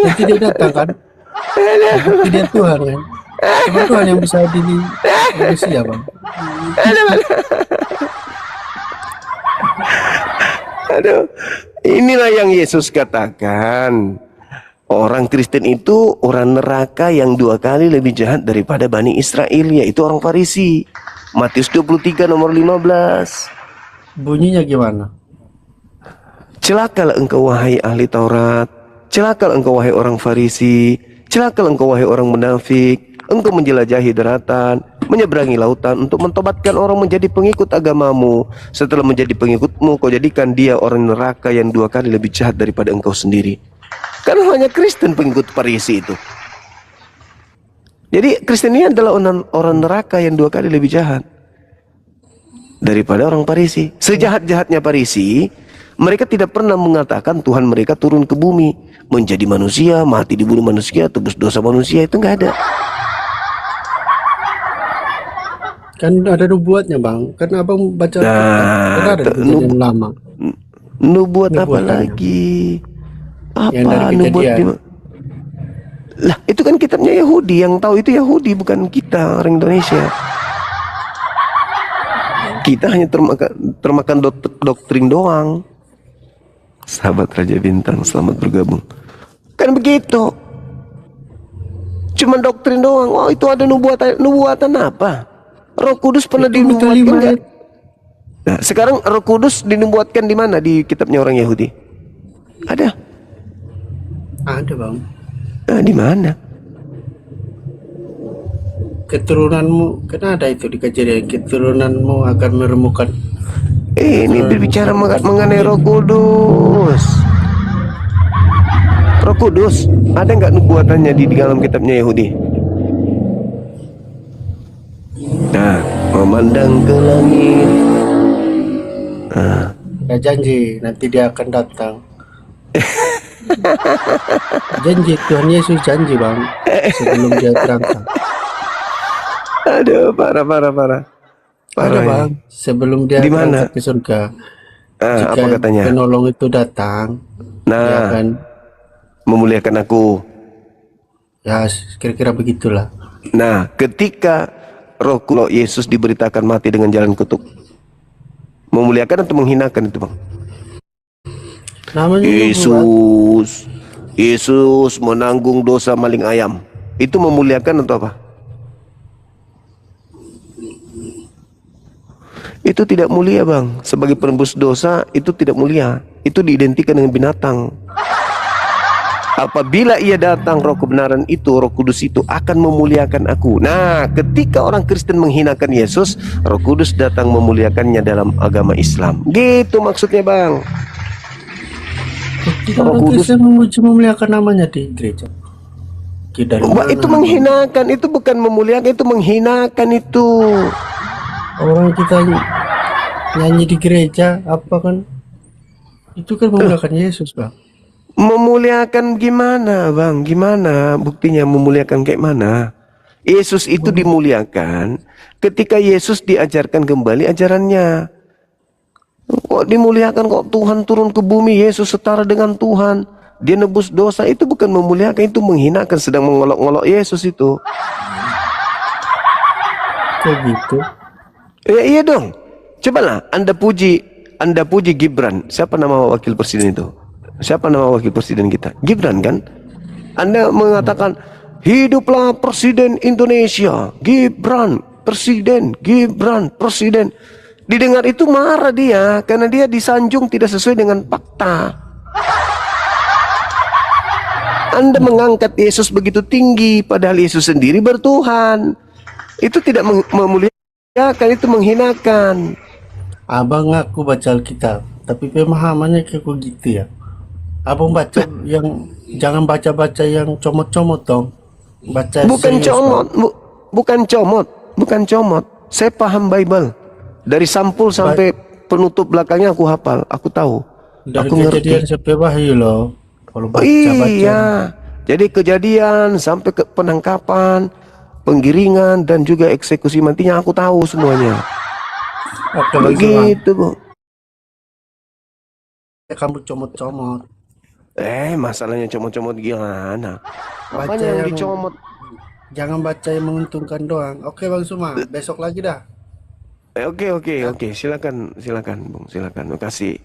Nanti dia datang kan. Nanti dia Tuhan kan. Cuma Tuhan yang bisa adili manusia, Bang. Aduh, inilah yang Yesus katakan. Orang Kristen itu orang neraka yang 2 kali lebih jahat daripada Bani Israel, yaitu orang Farisi. Matius 23 nomor 15. Bunyinya gimana? Celakalah engkau wahai ahli Taurat, celakalah engkau wahai orang Farisi, celakalah engkau wahai orang munafik. Engkau menjelajahi daratan, menyeberangi lautan untuk mentobatkan orang menjadi pengikut agamamu. Setelah menjadi pengikutmu, kau jadikan dia orang neraka yang 2 kali lebih jahat daripada engkau sendiri. Karena hanya Kristen pengikut Farisi itu. Jadi Kristen ini adalah orang neraka yang 2 kali lebih jahat daripada orang Farisi. Sejahat-jahatnya Farisi, mereka tidak pernah mengatakan Tuhan mereka turun ke bumi, menjadi manusia, mati dibunuh manusia, tebus dosa manusia. Itu nggak ada. Kan ada nubuatnya, Bang. Kan Abang baca kan ada di Perjanjian Lama. Nubuat apa Nubuatannya. lagi? Yang dari Apa nubuat Kejadian. Lah, itu kan kitabnya Yahudi. Yang tahu itu Yahudi, bukan kita orang Indonesia. Kita hanya termakan doktrin doang. Sahabat Raja Bintang, selamat bergabung. Kan begitu. Cuma doktrin doang. Oh, itu ada nubuatan apa? Roh Kudus pernah dinubuatkan enggak? Nah, sekarang Roh Kudus dinubuatkan di mana di kitabnya orang Yahudi? Ada. Ada, Bang. Nah, di mana? Keturunanmu, kan ada itu di Kejadian, keturunanmu akan meremukan. Ini berbicara mengenai Roh Kudus. Roh Kudus, ada nggak nubuatannya di dalam kitabnya Yahudi? Nah, memandang ke langit. Nah, Ya janji, nanti dia akan datang. Janji, Tuhan Yesus janji, Bang. Sebelum dia terangkat. aduh, parah. Ada, ini. Bang. Sebelum dia Di mana? terangkat ke surga. Ah, Jika apa katanya? penolong itu datang, dia Nah, akan, memuliakan aku. ya kira-kira begitulah. Nah, ketika Roh Yesus diberitakan mati dengan jalan kutuk, memuliakan atau menghinakan itu, Bang? Namanya nubuat. Yesus menanggung dosa maling ayam. Itu memuliakan atau apa? Itu tidak mulia, Bang. Sebagai penebus dosa itu tidak mulia. Itu diidentikan dengan binatang. Apabila ia datang, Roh kebenaran itu, Roh Kudus itu akan memuliakan aku. Nah, ketika orang Kristen menghinakan Yesus, Roh Kudus datang memuliakannya dalam agama Islam. Gitu maksudnya, Bang. Ketika Roh orang Kudus. Kristen memuji-memuliakan namanya di gereja. Dari Wah, mana? itu menghinakan, itu bukan memuliakan, itu menghinakan itu. Orang kita nyanyi di gereja, apa kan? Itu kan memuliakan Yesus, Bang. Memuliakan gimana, Bang? Gimana buktinya memuliakan kayak mana? Yesus itu dimuliakan ketika Yesus diajarkan kembali ajarannya. Kok dimuliakan, kok Tuhan turun ke bumi, Yesus setara dengan Tuhan. Dia nebus dosa, itu bukan memuliakan, itu menghinakan, sedang mengolok-olok Yesus itu. Kok gitu? Ya iya dong. Cobalah Anda puji Gibran. Siapa nama wakil presiden itu? Siapa nama wakil presiden kita? Gibran kan? Anda mengatakan hiduplah presiden Indonesia, Gibran, presiden, Gibran, presiden. Didengar itu marah dia karena dia disanjung tidak sesuai dengan fakta. Anda mengangkat Yesus begitu tinggi padahal Yesus sendiri bertuhan. Itu tidak memuliakan, itu menghinakan. Abang ngaku baca Alkitab, tapi pemahamannya kayak gitu ya. Abang baca yang jangan baca-baca yang comot-comot dong. Baca Bukan serius, comot, Bang. bukan comot. Saya paham Bible. Dari sampul sampai penutup belakangnya aku hafal, aku tahu. Dari Aku Kejadian ngerti. sampai Wahyu loh. Kalau baca-baca. Iya. Jadi kejadian sampai ke penangkapan, penggiringan dan juga eksekusi matinya aku tahu semuanya. Oke, Bang Suman. Begitu, Bu. Kamu comot-comot. Masalahnya comot-comot gimana? Baca Apanya yang yang dicomot? jangan baca yang menguntungkan doang. Oke, Bang Suma, besok lagi dah. Oke. Silakan, Bung. Silakan. Makasih.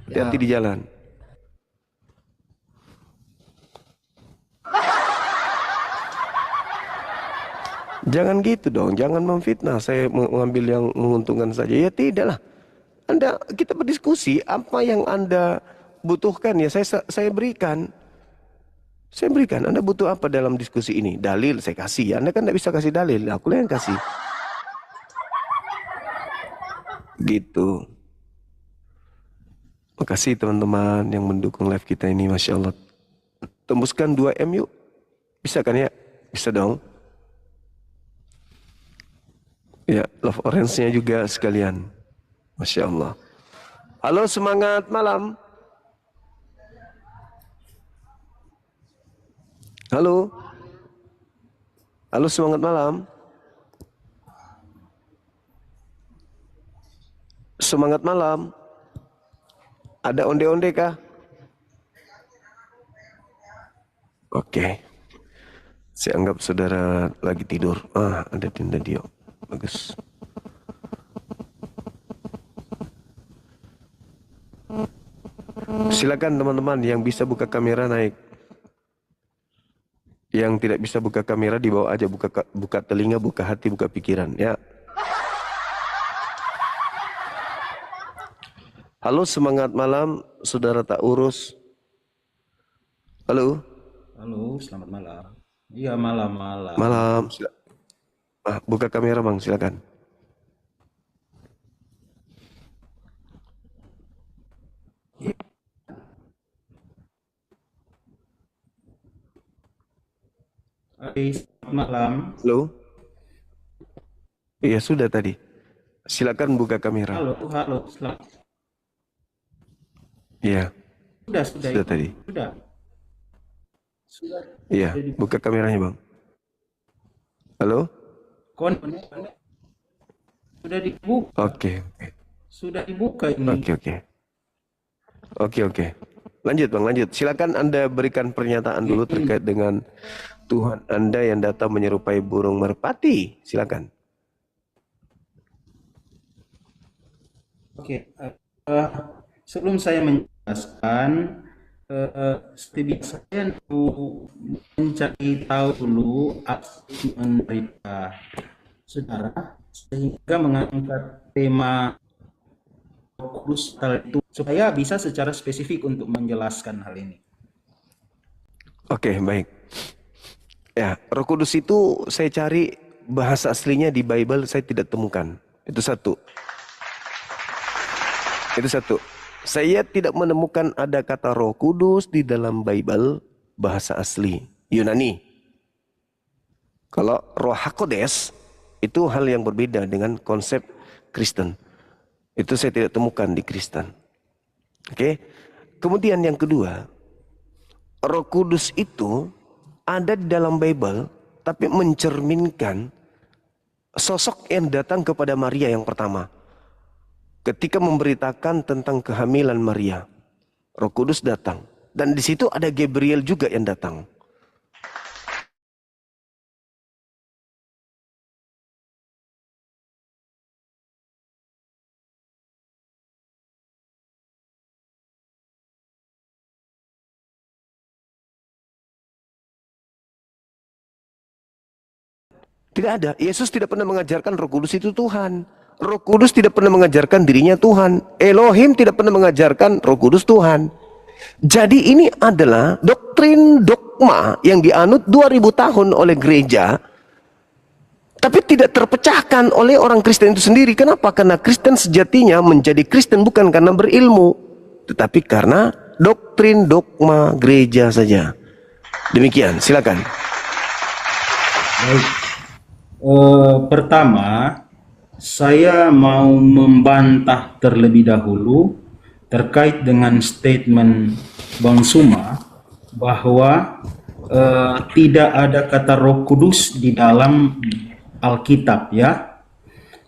Hati-hati Ya. di jalan. Jangan gitu dong, jangan memfitnah. Saya mengambil yang menguntungkan saja. Ya tidaklah. Kita berdiskusi apa yang Anda butuhkan ya saya berikan. Saya berikan. Anda butuh apa dalam diskusi ini? Dalil saya kasih. Anda kan tidak bisa kasih dalil. Aku yang kasih. Gitu. Makasih teman-teman yang mendukung live kita ini. Masya Allah. Tembuskan 2M yuk. Bisa kan ya? Bisa dong. Ya, love orange-nya juga sekalian. Masya Allah. Halo, semangat malam. Halo. Halo, semangat malam. Semangat malam. Ada onde-onde kah? Oke. Saya anggap saudara lagi tidur. Ada Dinda Dio. Bagus. Silakan teman-teman yang bisa buka kamera naik. Yang tidak bisa buka kamera dibawa aja, buka telinga, buka hati, buka pikiran ya. Halo, semangat malam, saudara tak urus. Halo. Halo, selamat malam. Iya, malam-malam. Malam. Buka kamera bang, silakan. Hai, selamat malam. Halo. Iya sudah tadi. Silakan buka kamera. Halo, selamat. Iya. Sudah tadi. Sudah. Iya, buka kameranya bang. Halo. Sudah dibuka. Oke. Sudah dibuka ini. Oke. Lanjut bang, lanjut. Silakan Anda berikan pernyataan dulu terkait dengan Tuhan Anda yang datang menyerupai burung merpati. Silakan. Oke. Sebelum saya menjelaskan, seperti biasa saya mencari tahu dulu achievement mereka saudara sehingga mengangkat tema Kudus itu supaya bisa secara spesifik untuk menjelaskan hal ini. Oke, baik. Ya, Roh Kudus itu saya cari bahasa aslinya di Bible saya tidak temukan. Itu satu. Saya tidak menemukan ada kata Roh Kudus di dalam Bible bahasa asli Yunani. Kalau Roh HaKodes itu hal yang berbeda dengan konsep Kristen. Itu saya tidak temukan di Kristen. Oke. Kemudian yang kedua, Roh Kudus itu ada di dalam Bible tapi mencerminkan sosok yang datang kepada Maria yang pertama. ketika memberitakan tentang kehamilan Maria, Roh Kudus datang. Dan di situ ada Gabriel juga yang datang. Tidak ada. Yesus tidak pernah mengajarkan Roh Kudus itu Tuhan. Roh Kudus tidak pernah mengajarkan dirinya Tuhan. Elohim tidak pernah mengajarkan Roh Kudus Tuhan. Jadi ini adalah doktrin dogma yang dianut 2000 tahun oleh gereja, tapi tidak terpecahkan oleh orang Kristen itu sendiri. Kenapa? Karena Kristen sejatinya menjadi Kristen bukan karena berilmu, tetapi karena doktrin dogma gereja saja. Demikian, silakan. Baik. Pertama, saya mau membantah terlebih dahulu terkait dengan statement Bang Suma bahwa tidak ada kata Roh Kudus di dalam Alkitab, ya.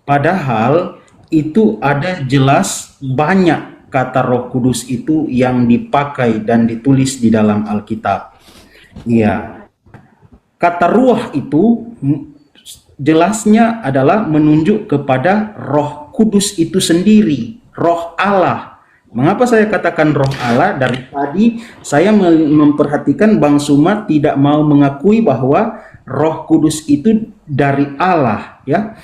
Padahal itu ada jelas banyak kata Roh Kudus itu yang dipakai dan ditulis di dalam Alkitab. Iya. Kata ruah itu jelasnya adalah menunjuk kepada Roh Kudus itu sendiri, Roh Allah. Mengapa saya katakan Roh Allah? Dari tadi saya memperhatikan Bang Suma tidak mau mengakui bahwa Roh Kudus itu dari Allah, ya.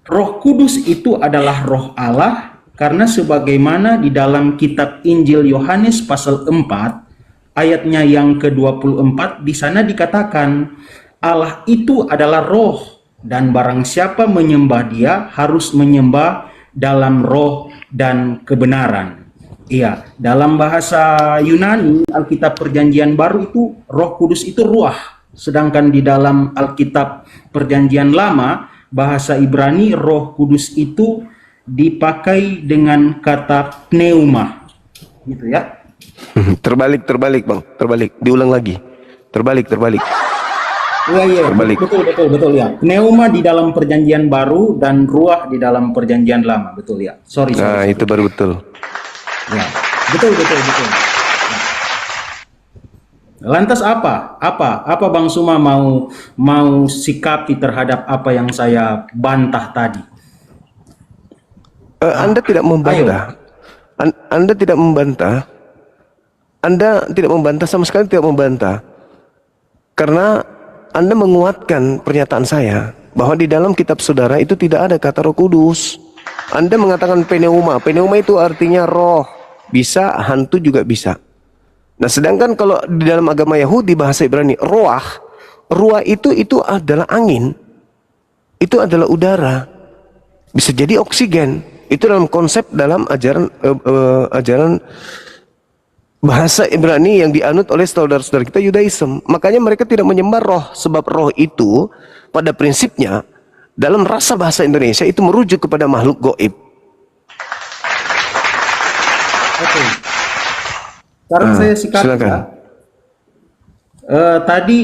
Roh Kudus itu adalah Roh Allah karena sebagaimana di dalam kitab Injil Yohanes pasal 4 ayatnya yang ke-24 di sana dikatakan Allah itu adalah roh. Dan barang siapa menyembah dia harus menyembah dalam roh dan kebenaran. Iya, dalam bahasa Yunani, Alkitab Perjanjian Baru itu Roh Kudus itu ruah. Sedangkan di dalam Alkitab Perjanjian Lama, bahasa Ibrani Roh Kudus itu dipakai dengan kata pneuma. Gitu ya. Terbalik Bang, terbalik. Diulang lagi. Terbalik. Iya, Terbalik. betul ya. Pneuma di dalam Perjanjian Baru dan ruah di dalam Perjanjian Lama, betul ya. Sorry. Nah, itu baru betul. Ya, betul. Lantas apa Bang Suma mau sikapi terhadap apa yang saya bantah tadi? Anda tidak membantah. Anda tidak membantah. Anda tidak membantah, sama sekali tidak membantah. Karena Anda menguatkan pernyataan saya bahwa di dalam kitab saudara itu tidak ada kata Roh Kudus. Anda mengatakan pneuma. Pneuma itu artinya roh. Bisa, hantu juga bisa. Nah, sedangkan kalau di dalam agama Yahudi bahasa Ibrani ruah itu adalah angin. Itu adalah udara. Bisa jadi oksigen. Itu dalam konsep dalam ajaran bahasa Ibrani yang dianut oleh saudara-saudara kita Yudaism. Makanya mereka tidak menyembah roh, sebab roh itu pada prinsipnya dalam rasa bahasa Indonesia itu merujuk kepada makhluk gaib. Oke. Sekarang saya sikapi ya. Tadi